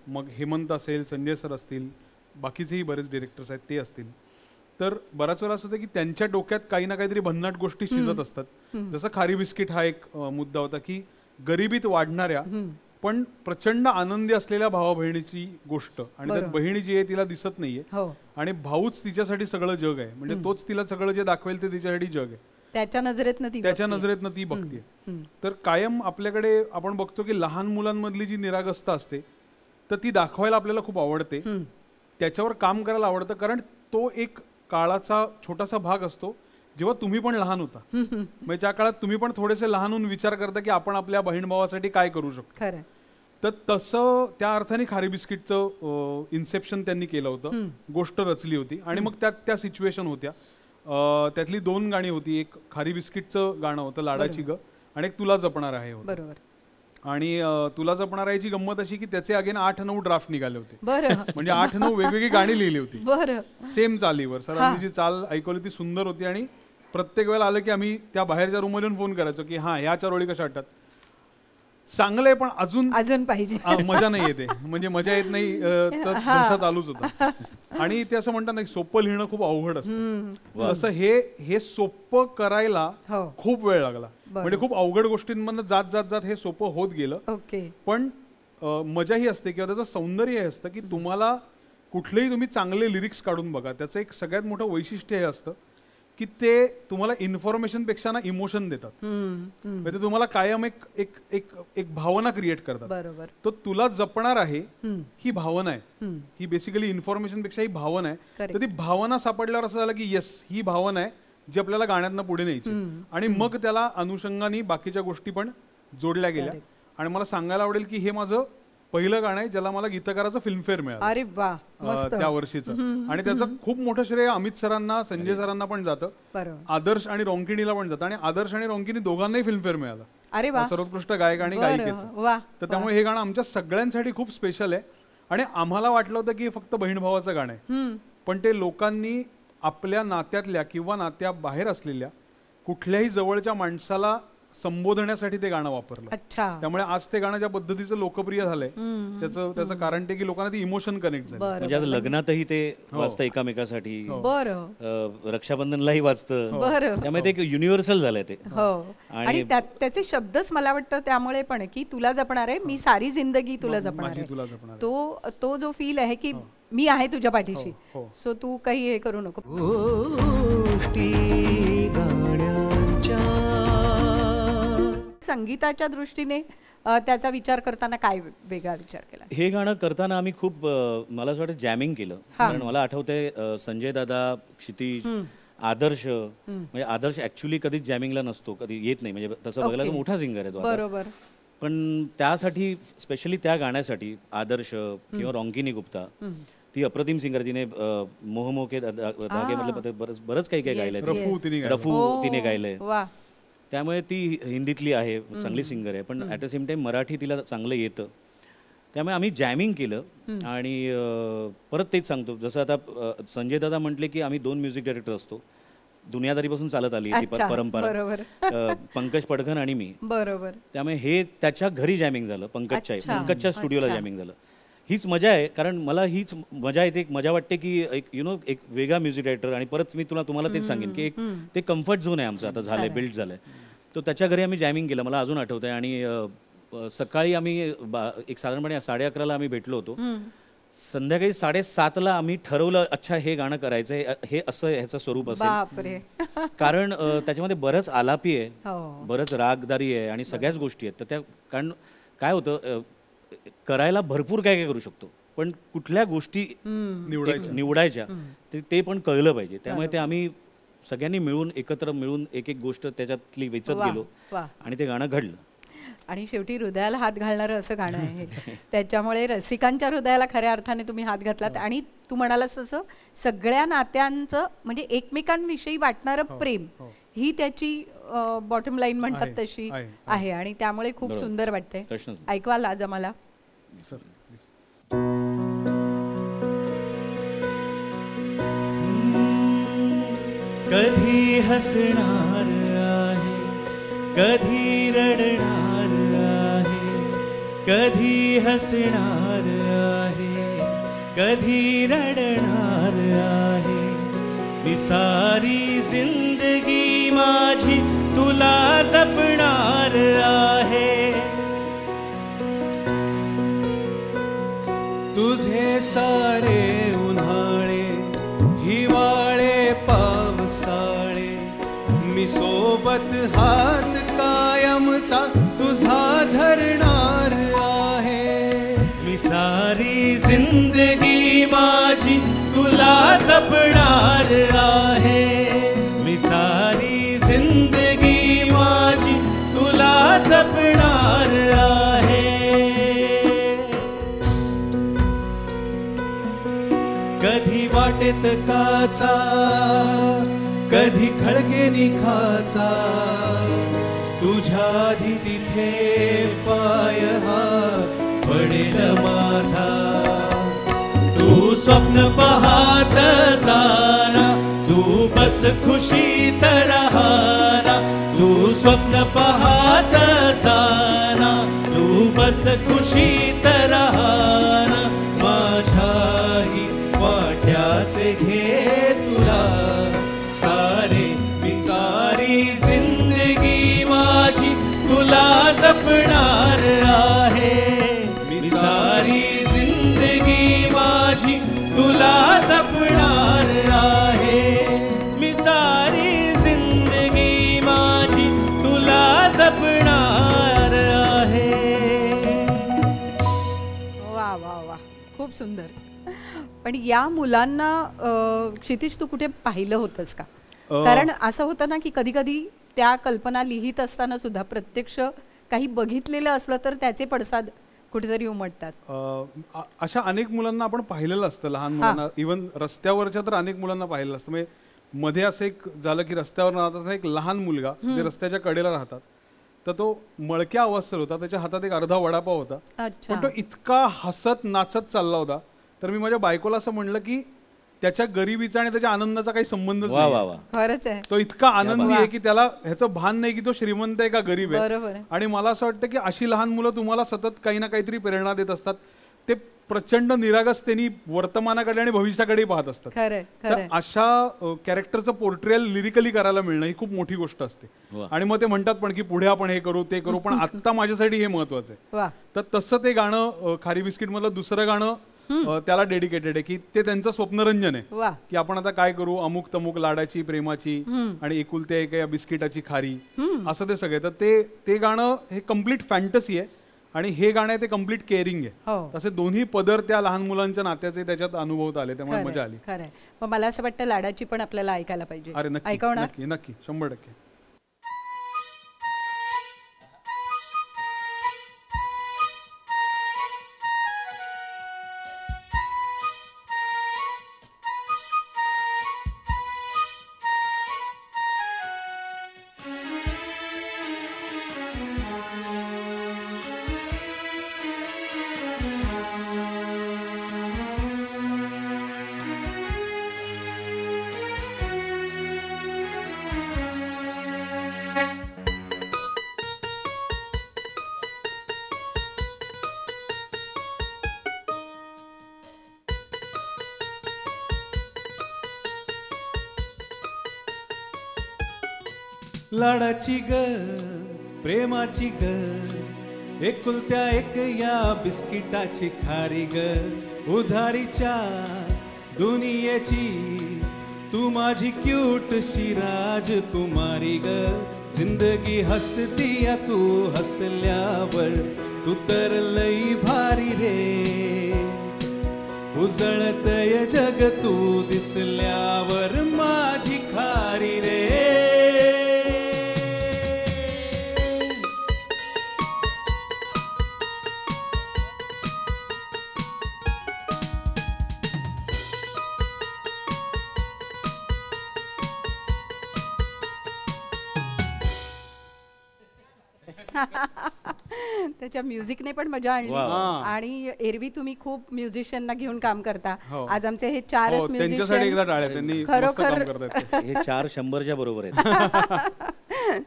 [SPEAKER 4] मग हेमंत असेल, संजय सर असतील, बाकीचेही बरेच डिरेक्टर्स आहेत ते असतील. तर बराच वेळा असं होतं की त्यांच्या डोक्यात काही ना काहीतरी भन्नाट गोष्टी शिजत असतात. जसं खारी बिस्किट हा एक मुद्दा होता की गरिबीत वाढणाऱ्या पण प्रचंड आनंदी असलेल्या भावा बहिणीची गोष्ट, आणि त्यात बहिणी जी आहे तिला दिसत नाहीये आणि भाऊच तिच्यासाठी सगळं जग आहे. म्हणजे तोच तिला सगळं जे दाखवेल ते तिच्यासाठी जग आहे. त्याच्या नजरेतनं ती बघते. तर कायम आपल्याकडे आपण बघतो की लहान मुलांमधली जी निरागसता असते तर ती दाखवायला आपल्याला खूप आवडते, त्याच्यावर काम करायला आवडतं. कारण तो एक काळाचा छोटासा भाग असतो जेव्हा तुम्ही पण लहान होता. म्हणजे ज्या काळात तुम्ही पण थोडेसे लहान होऊन विचार करता की आपण आपल्या बहीण भावासाठी काय करू शकतो. तर तसं त्या अर्थाने खारी बिस्किटचं इन्सेप्शन त्यांनी केलं होतं, गोष्ट रचली होती. आणि मग त्यात त्या सिच्युएशन होत्या. त्यातली 2 गाणी होती. एक खारी बिस्किटचं गाणं होतं लाडाची ग, आणि एक तुला जपणार आहे होतं. आणि तुला जपणार आहे ची गंमत अशी की त्याचे अगेन 8-9 ड्राफ्ट निघाले होते. म्हणजे 8-9 वेगवेगळी गाणी लिहिली होती सेम चालीवर. सरांनी जी चाल ऐकवली ती सुंदर होती. आणि प्रत्येक वेळेला आलं की आम्ही त्या बाहेरच्या रूम मधून फोन करायचो की हा ह्या 4 ओळी कशा वाटतात. चांगलंय पण अजून पाहिजे, मजा नाही येते. म्हणजे मजा येत नाही जसा चालूच होता. आणि ते असं म्हणतात ना सोपं लिहिणं खूप अवघड असतं. तसं हे सोपं करायला खूप वेळ लागला. म्हणजे खूप अवघड गोष्टींमधनं जात हे सोपं होत गेलं. पण मजा ही असते किंवा त्याचं सौंदर्य हे असतं की तुम्हाला कुठलेही तुम्ही चांगले लिरिक्स काढून बघा, त्याचं एक सगळ्यात मोठं वैशिष्ट्य हे असतं की ते तुम्हाला इन्फॉर्मेशन पेक्षा ना इमोशन देतात. म्हणजे तुम्हाला कायम एक भावना क्रिएट करतात. तो तुला जपणार आहे ही भावना आहे, ही बेसिकली इन्फॉर्मेशन पेक्षा ही भावना आहे. तर ती भावना सापडल्यावर असं झालं की येस ही भावना आहे जी आपल्याला गाण्यातनं पुढे न्यायची. आणि मग त्याला अनुषंगाने बाकीच्या गोष्टी पण जोडल्या गेल्या. आणि मला सांगायला आवडेल की हे माझं पहिलं गाणं आहे ज्याला मला गीतकाराचं फिल्मफेअर मिळालं त्या वर्षीचं. आणि त्याचं खूप मोठं श्रेय अमित सरांना, संजय सरांना पण जातं, आदर्श आणि रोंकिणीला पण जातं. आणि आदर्श आणि रोंकिणी दोघांनाही फिल्मफेअर मिळालं सर्वोत्कृष्ट गायक आणि गायिकेचं. तर त्यामुळे हे गाणं आमच्या सगळ्यांसाठी खूप स्पेशल आहे. आणि आम्हाला वाटलं होतं की फक्त बहीण भावाचं गाणं आहे, पण ते लोकांनी आपल्या नात्यातल्या किंवा नात्याबाहेर असलेल्या कुठल्याही जवळच्या माणसाला संबोधण्यासाठी ते गाणं वापरलं. त्यामुळे आज ते गाणं ज्या पद्धतीचं लोकप्रिय झालंय त्याचं कारण ते की लोकांना ती इमोशन कनेक्ट झालं.
[SPEAKER 3] म्हणजे आता लग्नातही ते वाचतं एकमेकासाठी, रक्षाबंधनलाही वाचतं. त्यामुळे ते एक युनिव्हर्सल झालंय ते.
[SPEAKER 2] आणि त्याचे शब्दच मला वाटतं त्यामुळे पण की तुला जपणार आहे मी सारी जिंदगी तुला जपणार आहे. तो जो फील आहे की मी आहे तुझ्या पाठीशी, सो तू काही हे करू नको. संगीताच्या दृष्टीने त्याचा विचार करताना काय वेगळा विचार केला?
[SPEAKER 3] हे गाणं करताना आम्ही खूप मला असं वाटतं जॅमिंग केलं. कारण मला आठवतंय संजय दादा, क्षितिज, आदर्श. म्हणजे आदर्श ऍक्च्युली कधीच जॅमिंगला नसतो, कधी येत नाही. म्हणजे तसं बघायला तो मोठा सिंगर आहे तो.
[SPEAKER 2] बरोबर.
[SPEAKER 3] पण त्यासाठी स्पेशली त्या गाण्यासाठी आदर्श किंवा रोंकिनी गुप्ता, ती अप्रतिम सिंगर, तिने मोह के धागे मधलं बरंच काही गायलंय. रफू तिने गायलंय. त्यामुळे ती हिंदीतली आहे, चांगली सिंगर आहे. पण at the same time Marathi तिला चांगलं येतं. त्यामुळे आम्ही जॅमिंग केलं. आणि परत तेच सांगतो, जसं आता संजय दादा म्हटले की आम्ही 2 म्युझिक डायरेक्टर असतो, दुनियादारीपासून चालत आली ती परंपरा, पंकज पडघन आणि मी.
[SPEAKER 2] बरोबर.
[SPEAKER 3] त्यामुळे हे त्याच्या घरी जॅमिंग झालं, पंकजच्या स्टुडिओला जॅमिंग झालं. हीच मजा आहे. कारण मला हीच मजा येते, एक मजा वाटते की एक एक वेगळा म्युझिक डायरेक्टर. आणि परत मी तुम्हाला तेच सांगेन की एक ते कम्फर्ट झोन आहे आमचं आता झालंय, बिल्ड झालंय. तो त्याच्या घरी आम्ही जॅमिंग केलं, मला अजून आठवत आहे. आणि सकाळी आम्ही एक साधारणपणे 11:30ला आम्ही भेटलो होतो. संध्याकाळी 7:30ला आम्ही ठरवलं अच्छा हे गाणं करायचं, हे असं ह्याचं स्वरूप असेल. कारण त्याच्यामध्ये बरंच आलापी आहे, बरंच रागदारी आहे आणि सगळ्याच गोष्टी आहेत. तर त्या कारण काय होतं, करायला भरपूर काय काय करू शकतो, पण कुठल्या गोष्टी निवडायच्या ते पण कळलं पाहिजे. त्यामुळे ते आम्ही सगळ्यांनी मिळून एकत्र मिळून एक गोष्ट त्याच्यातली वेचत गेलो आणि ते गाणं घडलं.
[SPEAKER 2] आणि शेवटी हृदयाला हात घालणारं असं गाणं आहे हे. त्याच्यामुळे रसिकांच्या हृदयाला खऱ्या अर्थाने तुम्ही हात घातलात. आणि तू म्हणालास तसं सगळ्या नात्यांचं म्हणजे एकमेकांविषयी वाटणारं प्रेम ही त्याची बॉटम लाईन म्हणतात तशी आहे. आणि त्यामुळे खूप सुंदर वाटते. ऐकवाल आज आम्हाला?
[SPEAKER 1] कधी हसणार आहे, कधी रडणार आहे, कधी हसणार आहे, कधी रडणार आहे. मी सारी जिंदगी माझी तुला जपणार आहे. तुझे सारे उन्हाळे हिवाळे पावसाळे मी सोबत हात कायमचा तुझा धरणार आहे. मी सारी जिंदगी माझी तुला जपणार आहे. मी सारी जिंदगी माझी तुला जपणार आहे. कधी वाटेत काचा, कधी खळगे निखाचा, तुझ्या आधी तिथे पाय हा पडेल माझा. तू स्वप्न पाहत जाना, तू बस खुशीत राहना. तू स्वप्न पाहत जाना, तू बस खुशीत राहना. माझ्याही वाट्याचे घे तुला सारे. मी सारी जिंदगी माझी तुला जपणार आहे. मी सारी जिंदगी माझी तुला जपणार आहे. मी सारी जिंदगी माझी तुला जपणार आहे.
[SPEAKER 2] वा वा वा, खूप सुंदर. पण या मुलांना क्षितिज तू कुठे पाहिलं होतंस का? कारण असं होतं ना की कधी कधी त्या कल्पना लिहित असताना सुद्धा प्रत्यक्ष काही बघितलेलं असलं तर त्याचे पडसाद कुठेतरी उमटतात.
[SPEAKER 4] अशा अनेक मुलांना आपण पाहिलेलं असतं, लहान मुलांना, इव्हन रस्त्यावरच्या तर अनेक मुलांना पाहिलेलं असतं. म्हणजे मध्ये असं एक झालं की रस्त्यावर राहतात एक लहान मुलगा जे रस्त्याच्या कडेला राहतात, तर तो मळक्या अवस्थेत होता. त्याच्या हातात एक अर्धा वडापाव होता, पण तो इतका हसत नाचत चालला होता. तर मी माझ्या बायकोला असं म्हणलं की त्याच्या गरिबीचा आणि त्याच्या आनंदाचा काही संबंधच नाही.
[SPEAKER 2] खरंच आहे,
[SPEAKER 4] तो इतका आनंदी आहे की त्याला ह्याचं भान नाही की तो श्रीमंत आहे का गरीब आहे.
[SPEAKER 2] बरोबर.
[SPEAKER 4] आणि मला असं वाटतं की अशी लहान मुलं तुम्हाला सतत काही ना काहीतरी प्रेरणा देत असतात. ते प्रचंड निरागसतेने वर्तमानाकडे आणि भविष्याकडे पाहत असतात. तर अशा कॅरेक्टरचं पोर्ट्रेल लिरिकली करायला मिळणं ही खूप मोठी गोष्ट असते. आणि मग ते म्हणतात पण की पुढे आपण हे करू ते करू, पण आता माझ्यासाठी हे महत्वाचं आहे. तर तसं ते गाणं खारी बिस्किट मधलं दुसरं गाणं त्याला डेडिकेटेड आहे की ते त्यांचं स्वप्नरंजन आहे की आपण आता काय करू, अमुक तमुक लाडाची प्रेमाची आणि एकुलते एक या बिस्किटाची खारी, असं ते सगळे. तर ते गाणं हे कम्प्लीट फॅन्टसी आहे आणि हे गाणं आहे ते कम्प्लीट केअरिंग आहे. तसे दोन्ही पदर त्या लहान मुलांच्या नात्याचे त्याच्यात अनुभवता आले, त्यामुळे मजा आली.
[SPEAKER 2] खरंय. मग मला असं वाटतं लाडाची पण आपल्याला ऐकायला पाहिजे.
[SPEAKER 4] अरे नक्की नक्की नक्की 100%.
[SPEAKER 1] लाडाची ग प्रेमाची ग एकुलत्या एक या बिस्किटाची खारी ग. उधारीच्या दुनियेची तू माझी क्यूट शी राजकुमारी ग. जिंदगी हसतीया तू हसल्यावर, तू तर लई भारी रे. उजळतय जग तू दिसल्यावर माझी खारी रे.
[SPEAKER 2] त्याच्या म्युझिकने पण मजा आणली आणि एरवी तुम्ही खूप म्युझिशियनना घेऊन काम करता. आज आमचे हे 4च
[SPEAKER 4] त्यांच्यासाठी एकदा टाळ्या, त्यांनी मस्त काम करतात.
[SPEAKER 3] हे 4 100च्या बरोबर आहेत.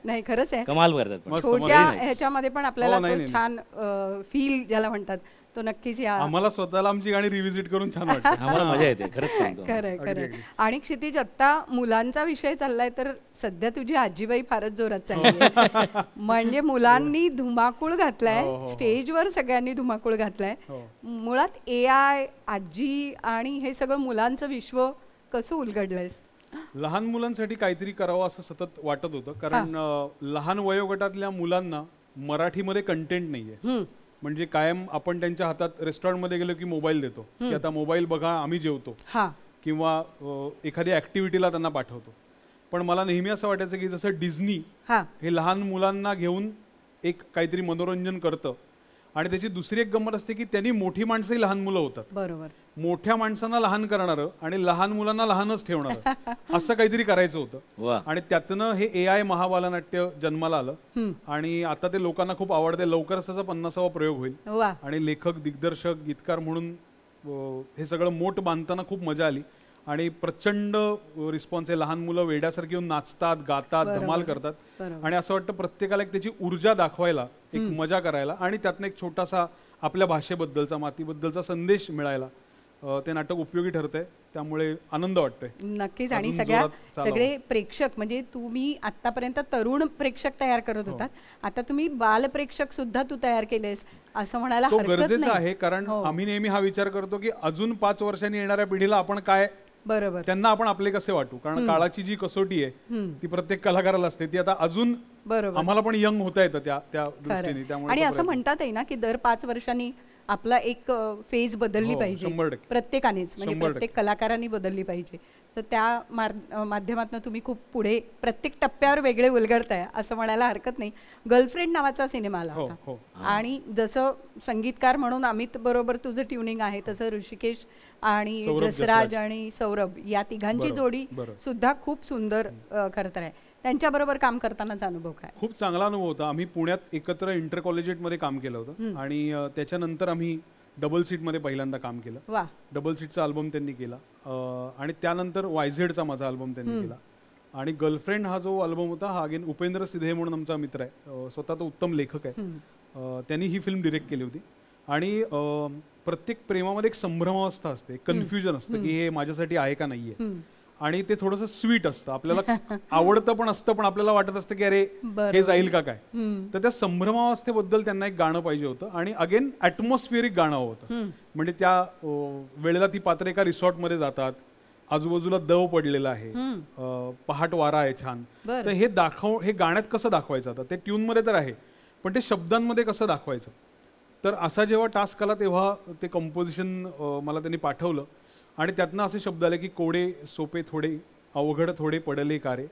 [SPEAKER 2] नाही खरंच आहे,
[SPEAKER 3] कमाल करतात पण.
[SPEAKER 2] छोट्या ह्याच्यामध्ये पण आपल्याला तो छान फील ज्याला म्हणतात तो नक्कीच या.
[SPEAKER 4] आम्हाला स्वतःला आमची गाणी रिव्हिजिट करून छान वाटतं.
[SPEAKER 3] आम्हाला मजा येते खरंच सांगतो.
[SPEAKER 2] खरंय खरंय. आणि क्षितिज, आता मुलांचा विषय चाललाय तर सध्या तुझी आजीबाई फारच जोरात चालली. म्हणजे मुलांनी धुमाकूळ घातलाय, स्टेजवर सगळ्यांनी धुमाकूळ घातलाय. मुळात AI, आजी आणि हे सगळं मुलांचं विश्व कसं उलगडलंयस?
[SPEAKER 4] लहान मुलांसाठी काहीतरी करावं असं सतत वाटत होतं, कारण लहान वयोगटातल्या मुलांना मराठीमध्ये कंटेंट नाहीये. म्हणजे कायम आपण त्यांच्या हातात रेस्टॉरंटमध्ये गेलो की मोबाईल देतो, की आता मोबाईल बघा आम्ही जेवतो, किंवा एखादी ऍक्टिव्हिटीला त्यांना पाठवतो. पण मला नेहमी असं वाटायचं की जसं डिझनी हे लहान मुलांना घेऊन एक काहीतरी मनोरंजन करतं, आणि त्याची दुसरी एक गंमत असते की त्यांनी मोठी माणसंही लहान मुलं होतात.
[SPEAKER 2] बरोबर.
[SPEAKER 4] मोठ्या माणसांना लहान करणारं आणि लहान मुलांना लहानच ठेवणारं असं काहीतरी करायचं होतं. आणि त्यातनं हे AI महाबालनाट्य जन्माला आलं आणि आता ते लोकांना खूप आवडते. लवकरच त्याचा 50वा प्रयोग होईल आणि लेखक, दिग्दर्शक, गीतकार म्हणून हे सगळं मोठ बांधताना खूप मजा आली आणि प्रचंड रिस्पॉन्स आहे. लहान मुलं वेड्यासारखी येऊन नाचतात, गातात, धमाल करतात आणि असं वाटतं प्रत्येकाला एक त्याची ऊर्जा दाखवायला, एक मजा करायला आणि त्यातनं एक छोटासा आपल्या भाषेबद्दलचा, मातीबद्दलचा संदेश मिळायला ते नाटक उपयोगी ठरतंय. त्यामुळे आनंद वाटतोय
[SPEAKER 2] नक्कीच. आणि सगळे प्रेक्षक, म्हणजे तुम्ही आतापर्यंत तरुण प्रेक्षक तयार करत होतात, आता तुम्ही बाल प्रेक्षक सुद्धा तू तयार केलेस असं म्हणायला हरकत नाही.
[SPEAKER 4] गरजेचं आहे, कारण आम्ही नेहमी हा विचार करतो की अजून 5 वर्षांनी येणाऱ्या पिढीला आपण काय,
[SPEAKER 2] बरोबर,
[SPEAKER 4] त्यांना आपण आपले कसे वाटू. कारण काळाची जी कसोटी आहे ती प्रत्येक कलाकाराला असते, ती आता अजून आम्हाला पण यंग होता येतं त्या दृष्टीने. त्यामुळे
[SPEAKER 2] आणि असं म्हणतात ना की दर 5 वर्षांनी आपला एक फेज बदलली पाहिजे प्रत्येकानेच, म्हणजे प्रत्येक कलाकारांनी बदलली पाहिजे. तर त्या माध्यमातून तुम्ही खूप पुढे प्रत्येक टप्प्यावर वेगळे उलगडताय असं म्हणायला हरकत नाही. गर्लफ्रेंड नावाचा सिनेमा आला होता आणि जसं संगीतकार म्हणून अमित बरोबर तुझं ट्युनिंग आहे, तसं ऋषिकेश आणि जसराज आणि सौरभ या तिघांची जोडी सुद्धा खूप सुंदर करत आहे. त्यांच्याबरोबर काम करतानाचा अनुभव काय?
[SPEAKER 4] खूप चांगला अनुभव होता. आम्ही पुण्यात एकत्र इंटर कॉलेजिएटमध्ये काम केलं होतं आणि त्याच्यानंतर आम्ही डबल सीटमध्ये पहिल्यांदा काम केलं. डबल सीटचा अल्बम त्यांनी केला आणि त्यानंतर YZचा माझा अल्बम त्यांनी केला. आणि गर्लफ्रेंड हा जो अल्बम होता हा अगेन उपेंद्र सिधे म्हणून आमचा मित्र आहे, स्वतः तो उत्तम लेखक आहे, त्यांनी ही फिल्म डिरेक्ट केली होती. आणि प्रत्येक प्रेमामध्ये एक संभ्रमावस्था असते, कन्फ्युजन असतं की हे माझ्यासाठी आहे का नाहीये. आणि ते थोडंसं स्वीट असतं, आपल्याला आवडतं पण असतं, पण आपल्याला वाटत असतं की अरे हे जाईल का काय. तर त्या संभ्रमावस्थेबद्दल त्यांना एक गाणं पाहिजे होतं आणि अगेन ॲटमॉस्फिअरिक गाणं होतं. म्हणजे त्या वेळेला ती पात्र एका रिसॉर्टमध्ये जातात, आजूबाजूला दव पडलेला आहे, पहाट वारा आहे छान. तर हे गाण्यात कसं दाखवायचं, आता ते ट्यूनमध्ये तर आहे पण ते शब्दांमध्ये कसं दाखवायचं. तर असा जेव्हा टास्क आला तेव्हा ते कंपोजिशन मला त्यांनी पाठवलं आणि त्यातनं असे शब्द आले की कोडे सोपे थोडे, अवघड थोडे पडले कारे,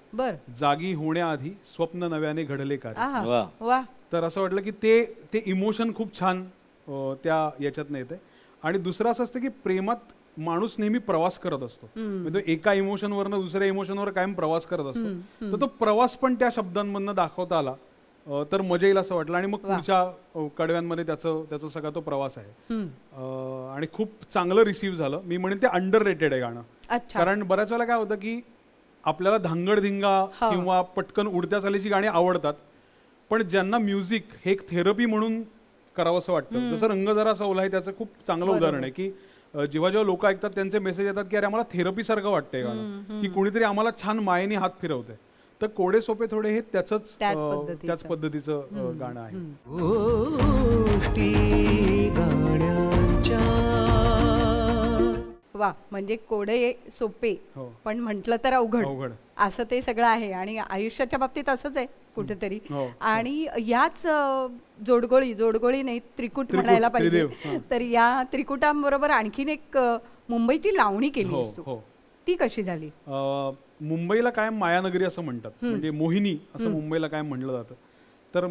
[SPEAKER 4] जागी होण्याआधी स्वप्न नव्याने घडले कारे. तर असं वाटलं की ते इमोशन खूप छान त्या याच्यातनं येते. आणि दुसरं असं असतं की प्रेमात माणूस नेहमी प्रवास करत असतो, म्हणजे एका इमोशनवरनं दुसऱ्या इमोशनवर कायम प्रवास करत असतो. तर तो प्रवास पण त्या शब्दांमधनं दाखवता आला तर मजा येईल असं वाटलं. आणि मग पुढच्या कडव्यांमध्ये त्याचा सगळा तो प्रवास आहे आणि खूप चांगलं रिसीव्ह झालं. मी म्हणेन ते अंडर रेटेड आहे गाणं, कारण बऱ्याच वेळेला काय होतं की आपल्याला धांगडधिंगा किंवा पटकन उडत्या चालीची गाणी आवडतात, पण ज्यांना म्युझिक हे एक थेरपी म्हणून करावं असं वाटतं. जसं रंग जरा सवला आहे त्याचं खूप चांगलं उदाहरण आहे की जेव्हा जेव्हा लोक ऐकतात त्यांचे मेसेज येतात की अरे आम्हाला थेरपी सारखं वाटतंय गाणं, की कोणीतरी आम्हाला छान मायेने हात फिरवतंय. तर कोडे सोपे थोडे हे त्याच पद्धतीचं गाणं आहे.
[SPEAKER 2] वा, म्हणजे कोडे सोपे पण म्हटलं तर अवघड असं ते सगळं आहे. आणि आयुष्याच्या बाबतीत असंच आहे कुठेतरी. आणि याच जोडगोळी नाही त्रिकूट म्हणायला पाहिजे. तर या त्रिकुटांबरोबर आणखीन एक मुंबईची लावणी केली, ती कशी झाली?
[SPEAKER 4] मुंबईला कायम मायानगरी असं म्हणतात, म्हणजे मोहिनी असं मुंबईला कायम म्हणलं जातं. तर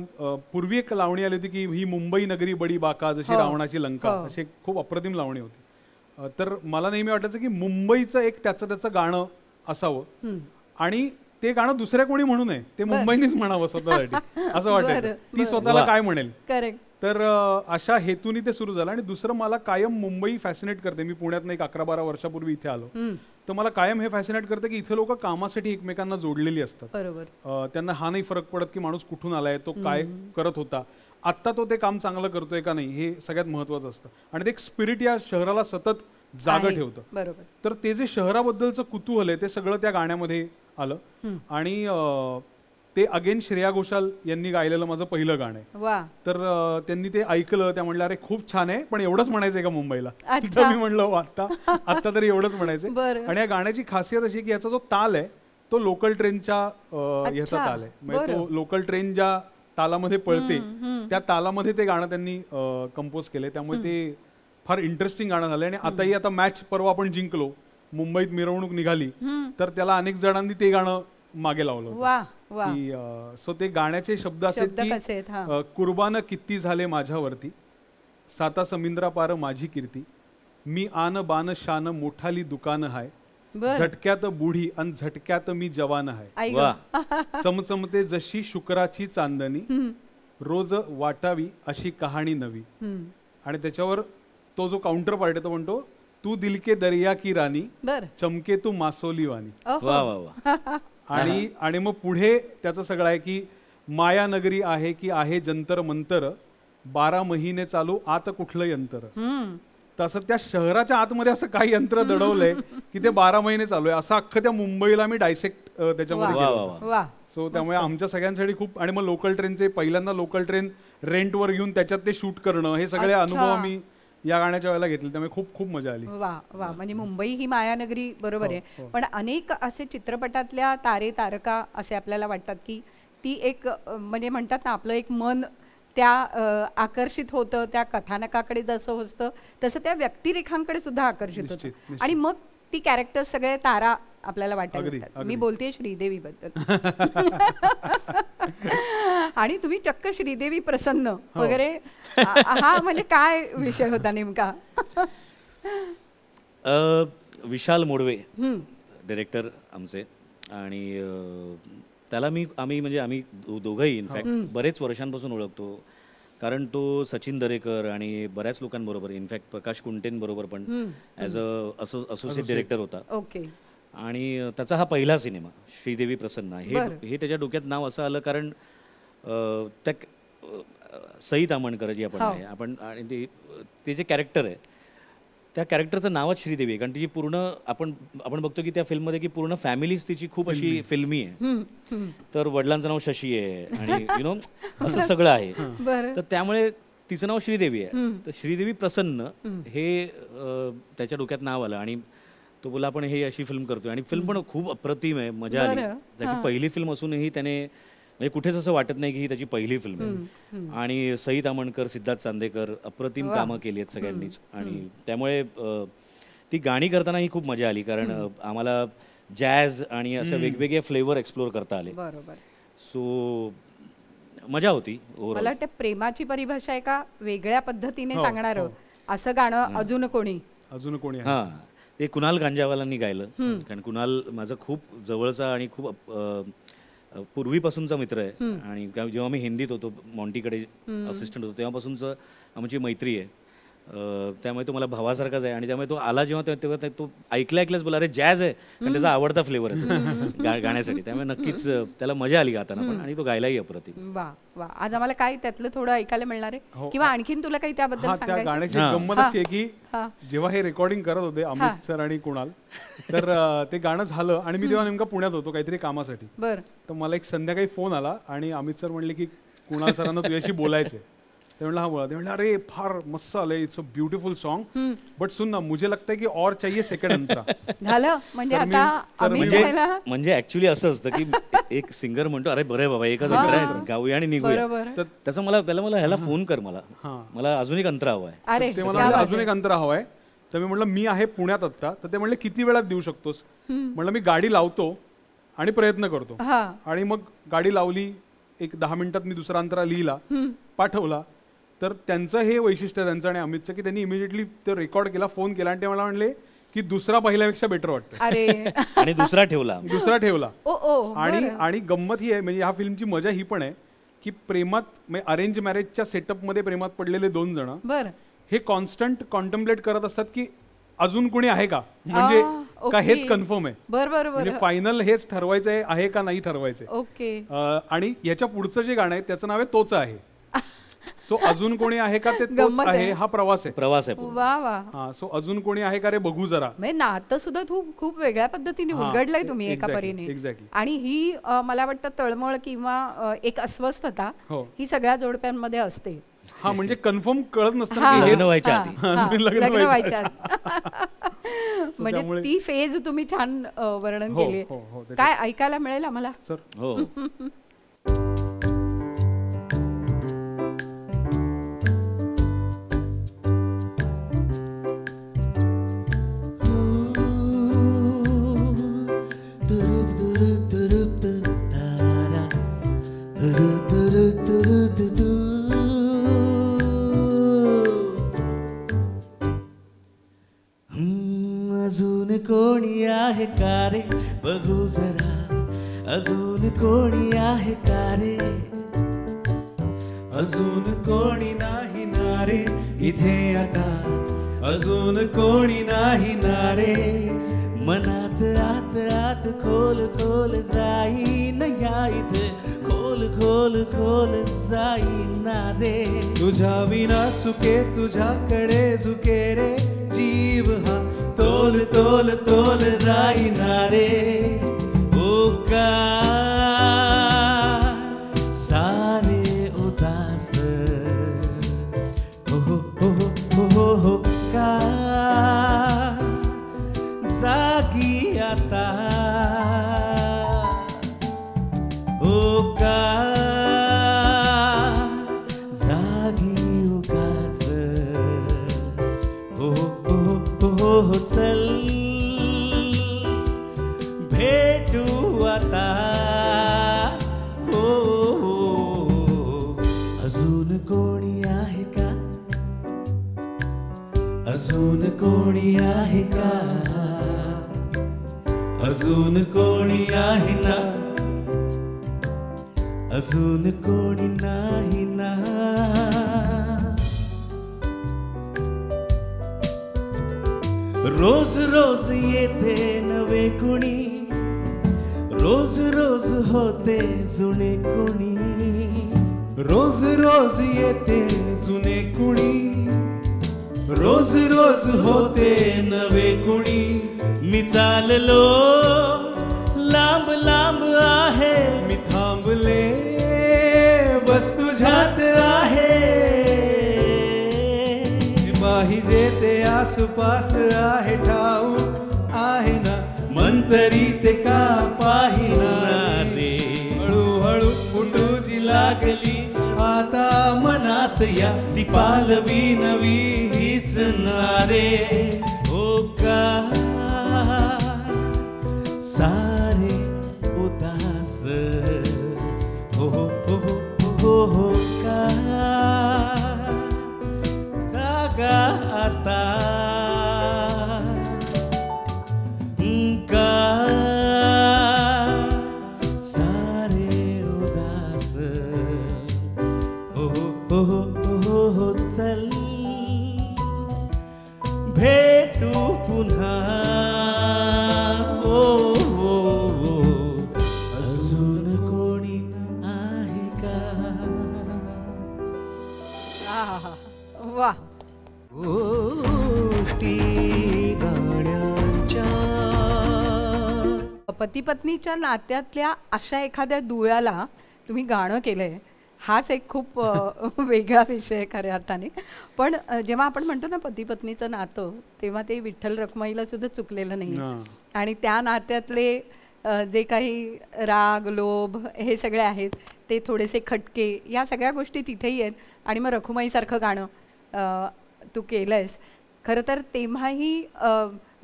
[SPEAKER 4] पूर्वी एक लावणी आली होती की ही मुंबई नगरी बडी बाका, जशी रावणाची लंका, अशी खूप अप्रतिम लावणी होती. तर मला नेहमी वाटायचं की मुंबईचं एक त्याचं गाणं असावं. आणि ते गाणं दुसऱ्या कोणी म्हणू नये, ते मुंबईनीच म्हणावं स्वतःसाठी असं वाटायचं. ती स्वतःला काय म्हणेल.
[SPEAKER 2] करेक्ट.
[SPEAKER 4] तर अशा हेतूनी ते सुरू झालं. आणि दुसरं, मला कायम मुंबई फॅसिनेट करते. मी पुण्यात एक 11-12 वर्षापूर्वी इथे आलो, तर मला कायम हे फॅसिनेट करते की इथे लोक कामासाठी एकमेकांना जोडलेली असतात.
[SPEAKER 2] बरोबर.
[SPEAKER 4] त्यांना हा नाही फरक पडत की माणूस कुठून आलाय, तो काय करत होता, आत्ता तो ते काम चांगलं करतोय का नाही, हे सगळ्यात महत्वाचं असतं. आणि ते एक स्पिरिट या शहराला सतत जागं ठेवतं.
[SPEAKER 2] बरोबर.
[SPEAKER 4] तर ते जे शहराबद्दलचं कुतूहल आहे ते सगळं त्या गाण्यामध्ये आलं. आणि ते अगेन श्रेया घोषाल यांनी गायलेलं माझं पहिलं गाणं आहे.
[SPEAKER 2] वा.
[SPEAKER 4] तर त्यांनी ते ऐकलं, त्या म्हणल्या अरे खूप छान आहे, पण एवढंच म्हणायचंय का मुंबईला. तर मी म्हणलं आता तरी एवढंच म्हणायचंय. आणि या गाण्याची खासियत अशी की याचा जो ताल आहे तो लोकल ट्रेनच्या ह्याचा ताल आहे. म्हणजे तो लोकल ट्रेन ज्या तालामध्ये पळते त्या तालामध्ये ते गाणं त्यांनी कंपोज केलंय. त्यामुळे ते फार इंटरेस्टिंग गाणं झालंय. आणि आताही आता मॅच परवा आपण जिंकलो, मुंबईत मिरवणूक निघाली, तर त्याला अनेक जणांनी ते गाणं मागे लावलं की सो ते गाण्याचे शब्द असे की कुर्बान किती झाले माझ्यावरती, साता समुद्रा पार माझी कीर्ती, मी आन बान शान मोठाली दुकान हाय, झटक्यात बुढी अन झटक्यात मी जवान हाय, चमचमते जशी शुक्राची चांदणी, रोज वाटावी अशी कहाणी नवी. आणि त्याच्यावर तो जो काउंटर पार्ट आहे तो म्हणतो, तू दिल के दरिया की राणी, चमके तू मासोली वाणी. आणि मग पुढे त्याचं सगळं आहे की माया नगरी आहे की आहे जंतर मंतर, 12 महिने चालू आत कुठलं यंत्र. तसं त्या शहराच्या आतमध्ये असं काही यंत्र दडवलंय की ते 12 महिने चालू आहे, असं अख्खं त्या मुंबईला मी डायसेक्ट त्याच्यामध्ये. सो त्यामुळे आमच्या सगळ्यांसाठी खूप. आणि मग लोकल ट्रेनचे पहिल्यांदा लोकल ट्रेन रेंटवर घेऊन त्याच्यात ते शूट करणं, हे सगळे अनुभव मी या गाण्याच्या वेळेला घेतले. त्यामुळे खूप खूप मजा आली.
[SPEAKER 2] वा वा. म्हणजे मुंबई ही मायानगरी बरोबर आहे. पण अनेक असे चित्रपटातल्या तारे तारका असे आपल्याला वाटतात की ती एक म्हणजे म्हणतात ना, आपलं एक मन त्या आकर्षित होतं, त्या कथानकाकडे जसं होतं तसं त्या व्यक्तिरेखांकडे सुद्धा आकर्षित होतं. आणि मग ती कॅरेक्टर्स सगळे तारा आपल्याला वाटायला लागतात. मी बोलते श्रीदेवी बद्दल. आणि तुम्ही चक्क श्रीदेवी प्रसन्न वगैरे, हा म्हणजे काय विषय होता नेमका.
[SPEAKER 3] विशाल मोडवे डायरेक्टर आमचे, आणि त्याला आम्ही दोघंही इनफॅक्ट बरेच वर्षांपासून ओळखतो. कारण तो सचिन दरेकर आणि बऱ्याच लोकांबरोबर, इनफॅक्ट प्रकाश कुंटेंबरोबर पण ॲज असोसिएट डायरेक्टर होता.
[SPEAKER 2] ओके.
[SPEAKER 3] आणि त्याचा हा पहिला सिनेमा श्रीदेवी प्रसन्न, हे त्याच्या डोक्यात नाव असं आलं कारण त्या सई तामणकर जी आपण आणि ते जे कॅरेक्टर आहे त्या कॅरेक्टरचं नावच श्रीदेवी आहे. कारण तिची पूर्ण आपण बघतो की त्या फिल्ममध्ये की पूर्ण फॅमिलीज तिची खूप अशी फिल्मी आहे. तर वडिलांचं नाव शशी आहे आणि असं सगळं आहे. तर त्यामुळे तिचं नाव श्रीदेवी आहे. तर श्रीदेवी प्रसन्न हे त्याच्या डोक्यात नाव आलं. आणि तो बोला आपण हे अशी फिल्म करतोय. आणि फिल्म पण खूप अप्रतिम आहे, मजा आली. त्याची पहिली फिल्म असूनही त्याने म्हणजे कुठेच असं वाटत नाही की ही त्याची पहिली फिल्म आहे. आणि सई तामणकर, सिद्धार्थ चांदेकर अप्रतिम कामं केली आहेत सगळ्यांनीच. आणि त्यामुळे ती गाणी करताना ही खूप मजा आली, कारण आम्हाला जॅझ आणि अशा वेगवेगळे फ्लेवर एक्सप्लोर करता आले. सो मजा होती.
[SPEAKER 2] मला वाटतं प्रेमाची परिभाषा एका वेगळ्या पद्धतीने सांगणार असं गाणं अजून कोणी.
[SPEAKER 3] हां, ते कुणाल गांजावालांनी गायलं. कारण कुणाल माझा खूप जवळचा आणि खूप पूर्वीपासूनचा मित्र आहे. आणि जेव्हा मी हिंदीत होतो, मॉन्टीकडे असिस्टंट होतो, तेव्हापासूनच आमची मैत्री आहे. त्यामुळे तो मला भावासारखाच आहे. आणि त्यामुळे तो आला जेव्हा तेव्हा तो ऐकल्याच बोला अरे जॅझ आहे, कारण त्याचा आवडता फ्लेवर आहे गाण्यासाठी. त्यामुळे नक्कीच त्याला मजा आली गाताना पण, आणि तो गायलाही अप्रतिम.
[SPEAKER 2] वा वा. आज आम्हाला काय त्यातलं थोडं ऐकायला मिळणार आहे किंवा आणखीन तुला काही त्याबद्दल सांगायचं?
[SPEAKER 4] त्या गाण्याची गंमत अशी आहे की जेव्हा हे रेकॉर्डिंग करत होते अमित सर आणि कुणाल, तर ते गाणं झालं आणि मी तेव्हा नेमका पुण्यात होतो काहीतरी कामासाठी. तर मला एक संध्याकाळी फोन आला आणि अमित सर म्हणले की कुणाल सरांना तुझ्याशी बोलायचंय. ते म्हणलं हा बोला. ते म्हणलं अरे फार मस्त आलंय, it's a beautiful song, but सुन ना मुझे लगता है की और चाहिए सेकंड अंतरा.
[SPEAKER 2] झालं म्हणजे आता
[SPEAKER 3] म्हणजे ऍक्च्युली असं असतं की एक सिंगर म्हणतो अरे बरं बाबा एकच अंतर आहे, गाऊया आणि निघूया. तर त्याचं मला ह्याला फोन कर, मला अजून एक अंतर हवं आहे.
[SPEAKER 4] ते मला अजून एक अंतर हवं आहे. तर मी म्हटलं मी आहे पुण्यात आत्ता. तर ते म्हणले किती वेळात देऊ शकतोस? म्हटलं मी गाडी लावतो आणि प्रयत्न करतो. आणि मग गाडी लावली, एक 10 मिनिटात मी दुसरा अंतरा लिहिला, पाठवला. तर त्यांचं हे वैशिष्ट्य त्यांचं आणि अमितचं की त्यांनी इमिजिएटली ते रेकॉर्ड केला, फोन केला आणि ते मला म्हणले की दुसरा पहिल्यापेक्षा बेटर वाटतं.
[SPEAKER 2] अरे
[SPEAKER 3] आणि दुसरा ठेवला
[SPEAKER 2] ओ ओ
[SPEAKER 4] आणि गंमत ही आहे, म्हणजे ह्या फिल्मची मजा ही पण आहे की प्रेमात म्हणजे अरेंज मॅरेजच्या सेटअपमध्ये प्रेमात पडलेले 2 जण
[SPEAKER 2] बरं
[SPEAKER 4] हे कॉन्स्टंट कॉन्टम्प्लेट करत असतात की अजून कोणी आहे का, म्हणजे का हेच कन्फर्म आहे,
[SPEAKER 2] बरं
[SPEAKER 4] म्हणजे फायनल हेच ठरवायचं आहे का नाही ठरवायचंय.
[SPEAKER 2] ओके.
[SPEAKER 4] आणि याच्या पुढचं जे गाणं आहे त्याचं नाव आहे तोच आहे. सो अजून कोणी आहे का, ते तोच आहे, हा प्रवास आहे.
[SPEAKER 2] वा वा.
[SPEAKER 4] हा, सो अजून कोणी आहे का रे बघू जरा.
[SPEAKER 2] म्हणजे नातं सुद्धा खूप वेगळ्या पद्धतीने उलगडलंय तुम्ही एका परीने. आणि ही मला वाटतं तळमळ किंवा एक अस्वस्थता ही सगळ्या जोडप्यांमध्ये असते.
[SPEAKER 4] हा, म्हणजे कन्फर्म कळत नसतं
[SPEAKER 3] लग्न व्हायच्या आधी.
[SPEAKER 2] लग्न व्हायच्या म्हणजे ती फेज तुम्ही छान वर्णन केली. काय ऐकायला मिळेल आम्हाला
[SPEAKER 4] सर?
[SPEAKER 3] हो.
[SPEAKER 1] अजून कोणी आहे का रे बघू जरा, अजून कोणी आहे का रे, अजून कोणी नाही ना रे इथे आता, अजून कोणी नाही ना रे, मनात आत आत खोल खोल जाईन या इथे, खोल खोल खोल जाईना रे, तुझ्या विना चुके तुझ्याकडे झुके रे, जीव हा तोल तोल तोल जाईना रे, ओ का सारे उदास, हो हो हो हो हो का जागी आता, ओ का जागी उगाच, हो हो हो चल भेटू आता, हो अजून कोणी आहे का, अजून कोणी आहे का, अजून कोणी आहे ना, अजून कोणी नाही ना, रोज रोज येते नवे कुणी, रोज रोज होते जुने कुणी, रोज रोज येते जुने कुणी, रोज रोज होते नवे कुणी, मी चाललो लांब लांब आहे, मी थांबले बस तुझ्यात आहे, पाहिजे ते आसपास आहे, ठाऊक आहे ना, मन तरी ते का पाहिना रे, हळूहळू फुटूची लागली आता मनास या, ती पालवी नवी हीच ना रे, हो का सारे उदास, हो हो हो हो हो का जागा आता, का सारे उदास, हो हो हो हो चल भेटू पुन्हा, हो अजून कोणी आहे का.
[SPEAKER 2] वा.
[SPEAKER 1] गोष्टी गाण्याच्या.
[SPEAKER 2] पती पत्नीच्या नात्यातल्या अशा एखाद्या दुव्याला तुम्ही गाणं केलंय, हाच एक खूप वेगळा विषय आहे खऱ्या अर्थाने. पण जेव्हा आपण म्हणतो ना पती पत्नीचं नातं, तेव्हा ते विठ्ठल रखुमाईला सुद्धा चुकलेलं नाही. आणि त्या नात्यातले जे काही राग लोभ हे सगळे आहेत, ते थोडेसे खटके, या सगळ्या गोष्टी तिथेही आहेत. आणि मग रखुमाईसारखं गाणं तू केलं आहेस. खरं तर तेव्हाही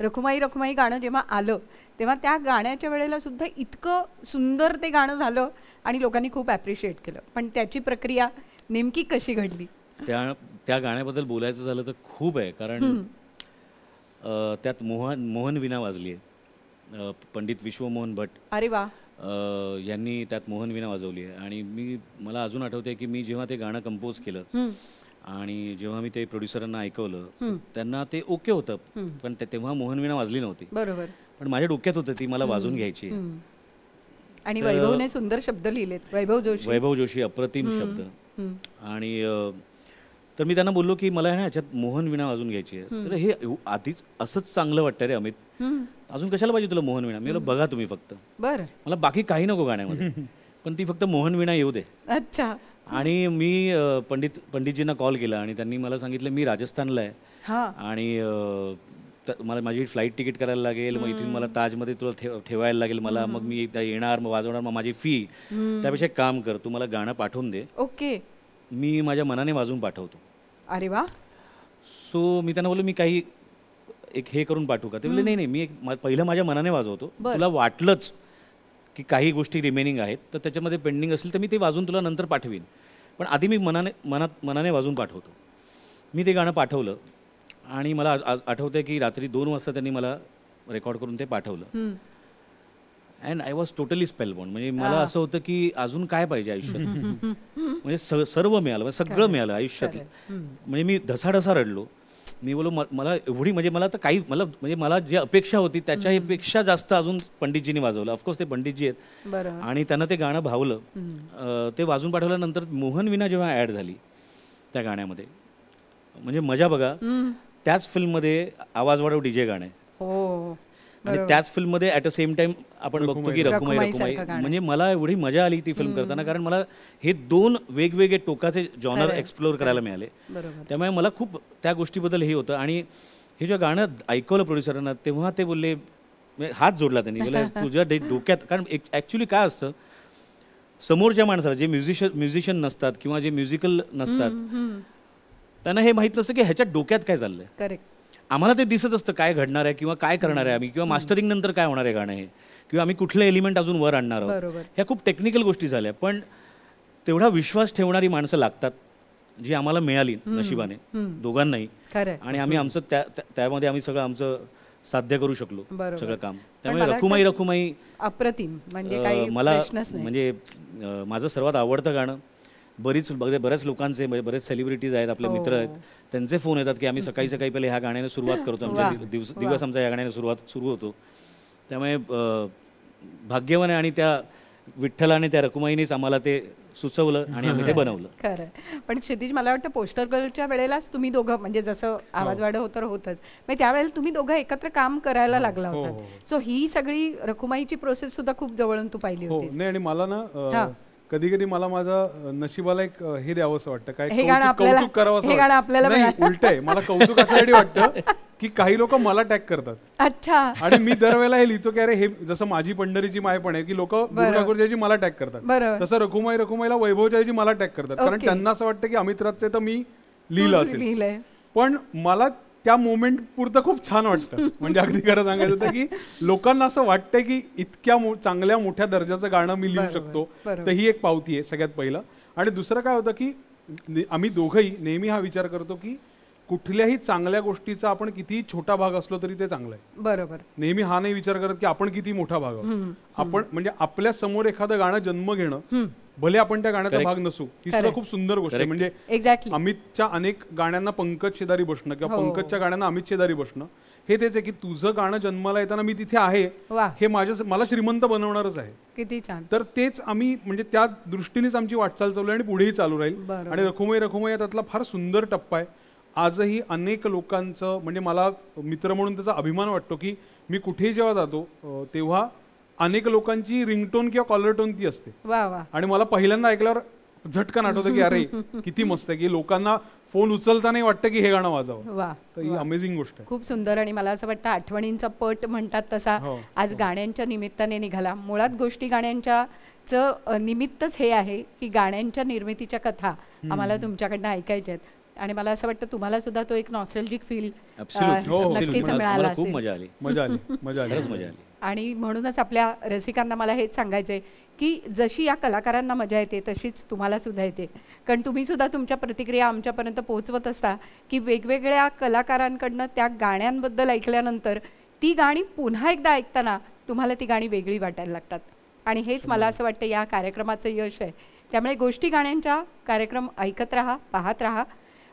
[SPEAKER 2] रखुमाई रखुमाई गाणं जेव्हा आलं, तेव्हा त्या गाण्याच्या वेळेला सुद्धा इतकं सुंदर ते गाणं झालं आणि लोकांनी खूप ॲप्रिशिएट केलं. पण त्याची प्रक्रिया नेमकी कशी घडली?
[SPEAKER 3] त्या गाण्याबद्दल बोलायचं झालं तर खूप आहे. कारण त्यात मोहन वीणा वाजली आहे. पंडित विश्वमोहन भट
[SPEAKER 2] अरे वा.
[SPEAKER 3] यांनी त्यात मोहन वीणा वाजवली आहे. आणि मला अजून आठवते की मी जेव्हा ते गाणं कंपोज केलं आणि जेव्हा मी ते प्रोड्युसरांना ऐकवलं त्यांना ते ओके होतं, पण तेव्हा मोहन वीणा वाजली नव्हती.
[SPEAKER 2] बरोबर.
[SPEAKER 3] पण माझ्या डोक्यात होतं ती मला वाजून घ्यायची.
[SPEAKER 2] आणि वैभवने सुंदर शब्द लिहिलेत. वैभव जोशी
[SPEAKER 3] अप्रतिम शब्द. आणि तर मी त्यांना बोललो की मला ह्याच्यात मोहन वीणा वाजून घ्यायची आहे. तर हे आधीच असंच चांगलं वाटतं रे अमित, अजून कशाला पाहिजे तुला मोहन वीणा. मी बघा तुम्ही फक्त,
[SPEAKER 2] बरं,
[SPEAKER 3] मला बाकी काही नको गाण्यामध्ये, पण ती फक्त मोहन वीणा येऊ दे.
[SPEAKER 2] अच्छा.
[SPEAKER 3] आणि मी पंडितजींना कॉल केला आणि त्यांनी मला सांगितलं मी राजस्थानला आहे आणि मला माझी फ्लाईट तिकीट करायला लागेल, मग इथून मला ताजमध्ये तुला ठेवायला लागेल मला, मग मी एकदा येणार, मग वाजवणार, मग माझी फी, त्यापेक्षा एक काम कर, तू मला गाणं पाठवून दे,
[SPEAKER 2] ओके,
[SPEAKER 3] मी माझ्या मनाने वाजवून पाठवतो.
[SPEAKER 2] अरे वा.
[SPEAKER 3] सो मी त्यांना बोललो मी काही एक हे करून पाठवू का. ते बोलले नाही, मी पहिलं माझ्या मनाने वाजवतो, तुला वाटलंच की काही गोष्टी रिमेनिंग आहेत तर त्याच्यामध्ये पेंडिंग असेल तर मी ते वाजवून तुला नंतर पाठवीन, पण आधी मी मनाने वाजवून पाठवतो. मी ते गाणं पाठवलं आणि मला आठवतंय की रात्री 2 वाजता त्यांनी मला रेकॉर्ड करून ते पाठवलं. And I was totally spellbound. म्हणजे मला असं होतं की अजून काय पाहिजे आयुष्यात. म्हणजे सर्व मिळालं, सगळं मिळालं आयुष्यात. म्हणजे मी ढसाढसा रडलो. मी बोलो मला एवढी म्हणजे मला तर काही मला जी अपेक्षा होती त्याच्यापेक्षा जास्त अजून पंडितजींनी वाजवलं. ऑफकोर्स ते पंडितजी आहेत आणि त्यांना ते गाणं भावलं. ते वाजून पाठवल्यानंतर मोहन वीणा जेव्हा ॲड झाली त्या गाण्यामध्ये, म्हणजे मजा बघा. त्याच फिल्ममध्ये आवाज वाढव डीजे गाणं आहे आणि त्याच फिल्ममध्ये ॲट अ सेम टाइम आपण बघतो की रखुमाई रखुमाई. म्हणजे मला एवढी मजा आली ती फिल्म करताना, कारण मला हे 2 वेगवेगळे टोकाचे जॉनर एक्सप्लोअर करायला मिळाले. त्यामुळे मला खूप त्या गोष्टीबद्दल हे होतं. आणि हे जेव्हा गाणं ऐकवलं प्रोड्युसरांना तेव्हा ते बोलले, हात जोडला त्यांनी, बोलले तुझ्या डोक्यात, कारण ॲक्च्युली काय असतं समोरच्या माणसाला जे म्युझिशियन नसतात किंवा जे म्युझिकल नसतात त्यांना हे माहीत नसतं की ह्याच्या डोक्यात काय चाललंय.
[SPEAKER 2] करेक्ट.
[SPEAKER 3] आम्हाला ते दिसत असतं काय घडणार आहे किंवा काय करणार आहे आम्ही, किंवा मास्टरिंग नंतर काय होणार आहे गाणं हे, किंवा आम्ही कुठले एलिमेंट अजून वर आणणार आहोत. ह्या खूप टेक्निकल गोष्टी झाल्या, पण तेवढा विश्वास ठेवणारी माणसं लागतात जी आम्हाला मिळाली नशिबाने दोघांनाही. आणि आम्ही आमचं त्यामध्ये आम्ही सगळं आमचं साध्य करू शकलो सगळं काम. त्यामुळे रखुमाई रखुमाई
[SPEAKER 2] अप्रतिम. म्हणजे
[SPEAKER 3] मला म्हणजे माझं सर्वात आवडतं गाणं. बऱ्याच लोकांचे बरेच सेलिब्रिटीज आहेत, आपले मित्र आहेत, त्यांचे फोन येतात की आम्ही सकाळी सकाळी पहिले ह्या गाण्याने सुरुवात करतो, आमच्या दिवस आमचा या गाण्याने सुरू होतो. त्यामुळे भाग्यवान आहे आणि त्या विठ्ठलाने त्या रखुमाईनेच आम्हाला ते सुचवलं आणि आम्ही ते बनवलं.
[SPEAKER 2] खरं. पण क्षितिज, मला वाटतं पोस्टर गर्लच्या वेळेलाच तुम्ही दोघं, म्हणजे जसं आवाज वाढ होतं होतच, म्हणजे त्यावेळेला तुम्ही दोघं एकत्र काम करायला लागला होता. सो ही सगळी रखुमाईची प्रोसेस सुद्धा खूप जवळून तू पाहिली होती.
[SPEAKER 4] नाही, आणि मला ना कधी कधी मला माझा नशिबाला एक हे द्यावं असं वाटतं, काय
[SPEAKER 2] कौतुक करावं असं वाटतं.
[SPEAKER 4] उलट आहे, मला कौतुक अशासाठी वाटतं की काही लोक मला टॅग करतात.
[SPEAKER 2] अच्छा.
[SPEAKER 4] आणि मी दरवेळेला हे लिहितो की अरे हे जसं माझी पंढरीची माय पण आहे की लोक ठाकूरची मला टॅग करतात, तसं रखुमाईला वैभवच्याची मला टॅग करतात, कारण त्यांना असं वाटतं की अमित राजचे तर मी लिहिलं असेल. पण मला त्या मोमेंट पुरतं खूप छान वाटतं. म्हणजे अगदी खरं सांगायचं होतं की लोकांना असं वाटतंय की इतक्या चांगल्या मोठ्या दर्जाचं गाणं मी लिहू शकतो, तर ही एक पावती आहे सगळ्यात पहिलं. आणि दुसरं काय होतं की आम्ही दोघंही नेहमी हा विचार करतो की कुठल्याही चांगल्या गोष्टीचा आपण किती छोटा भाग असलो तरी ते चांगलं आहे.
[SPEAKER 2] बरोबर.
[SPEAKER 4] नेहमी हा नाही विचार करत की आपण किती मोठा भाग आहोत. आपण म्हणजे आपल्या समोर एखादं गाणं जन्म घेणं, भले आपण त्या गाण्याचा भाग नसू, ही सुद्धा खूप सुंदर गोष्ट आहे. म्हणजे अमितच्या अनेक गाण्यांना पंकज शेजारी बसणं किंवा पंकजच्या गाण्यांना अमित शेजारी बसणं हे तेच आहे की तुझं गाणं जन्माला येताना मी तिथे आहे, हे मला श्रीमंत बनवणारच आहे.
[SPEAKER 2] किती छान.
[SPEAKER 4] तर तेच आम्ही म्हणजे त्या दृष्टीनेच आमची वाटचाल चालू आहे आणि पुढेही चालू राहील. आणि रखुमाई त्यातला फार सुंदर टप्पा आहे. आजही अनेक लोकांचं, म्हणजे मला मित्र म्हणून त्याचा अभिमान वाटतो की मी कुठेही जेव्हा जातो तेव्हा अनेक लोकांची रिंगटोन किंवा कॉलर टोन ती असते. आणि मला पहिल्यांदा ऐकल्यावर झटकन आठवतं की अरे किती मस्त आहे की लोकांना फोन उचलताना वाटतं की हे गाणं वाजावं. तर ही अमेझिंग गोष्ट आहे.
[SPEAKER 2] खूप सुंदर. आणि मला असं वाटतं आठवणींचा पट म्हणतात तसा आज गाण्यांच्या निमित्ताने निघाला. मुळात गोष्टी गाण्यांच्या निमित्तच हे आहे की गाण्यांच्या निर्मितीच्या कथा आम्हाला तुमच्याकडनं ऐकायच्या आहेत. आणि मला असं वाटतं तुम्हाला सुद्धा तो एक नॉस्टॅल्जिक फील नक्कीच मिळाला.
[SPEAKER 3] खूप मजा आली.
[SPEAKER 4] मजा आली.
[SPEAKER 2] आणि म्हणूनच आपल्या रसिकांना मला हेच सांगायचं आहे की जशी या कलाकारांना मजा येते तशीच तुम्हाला सुद्धा येते, कारण तुम्ही सुद्धा तुमच्या प्रतिक्रिया आमच्यापर्यंत पोहोचवत असता की वेगवेगळ्या कलाकारांकडनं त्या गाण्यांबद्दल ऐकल्यानंतर ती गाणी पुन्हा एकदा ऐकताना तुम्हाला ती गाणी वेगळी वाटायला लागतात. आणि हेच मला असं वाटतं या कार्यक्रमाचं यश आहे. त्यामुळे गोष्टी गाण्यांच्या कार्यक्रम ऐकत राहा, पाहत राहा.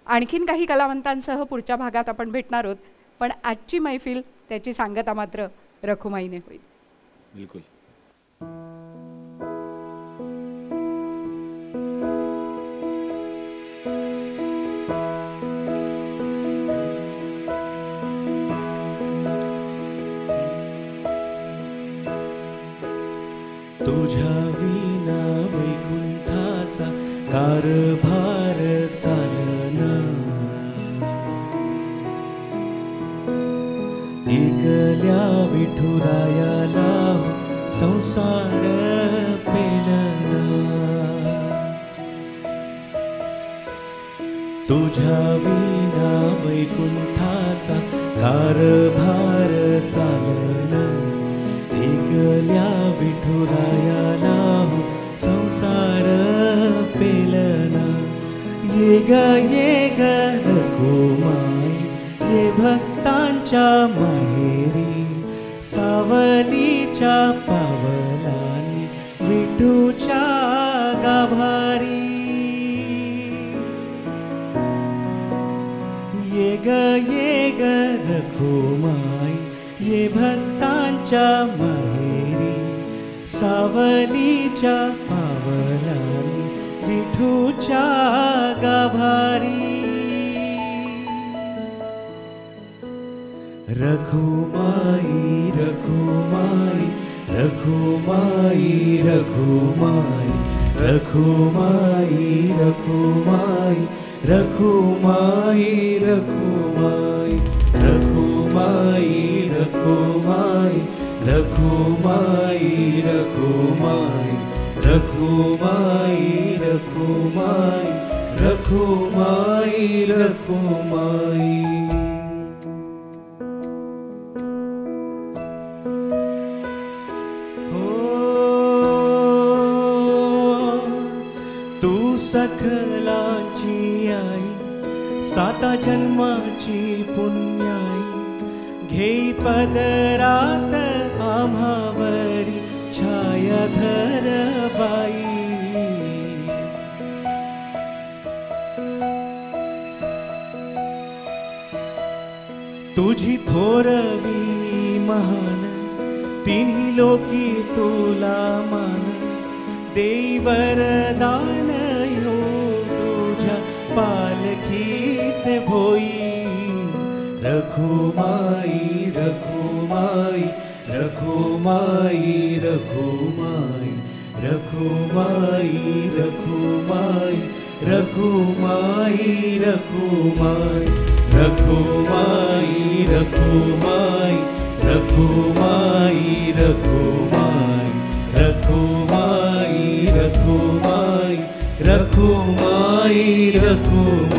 [SPEAKER 2] आणखीन काही कलावंतांसह पुढच्या भागात आपण भेटणार आहोत, पण आजची मैफिल त्याची सांगता मात्र रखुमाईने होईल.
[SPEAKER 3] बिलकुल.
[SPEAKER 1] तुझ्या विना वैकुंठाचा कारभार चालना, एकल्या विठुरायाला संसार पेलना. तुझ्या विना वैकुंठाचा कारभार चालना, एकल्या विठुरायाला संसार पेलना. ये ग रखुमाई ये भक्तांच्या माहेरी, सावलीच्या पावलांनी विठूच्या गाभारी. ये ग रखुमाई ये भक्तांच्या माहेरी, सावलीच्या पावलांनी विठूच्या गाभारी. रखुमाई रखुमाई रखुमाई रखुमाई रखुमाई रखुमाई रखुमाई रखुमाई रखुमाई रखुमाई रखुमाई रखुमाई रखुमाई रखुमाई रखुमाई रखुमाई. तू सकलाची आई, साता जन्माची पुण्याई, घेई पदरात आम्हावरी छायाधर बाई. तुझी थोरवी महान, तिन्ही लोकी तुला मान, देई वरदान यो तुझ्या पालखीचे भोई. रखुमाई रखुमाई रखुमाई रखुमाई रखुमाई रखुमाई रखुमाई रखुमाई रखुमाई रखुमाई रखुमाई रखुमाई रखुमाई रखुमाई रखुमाई रखुमाई.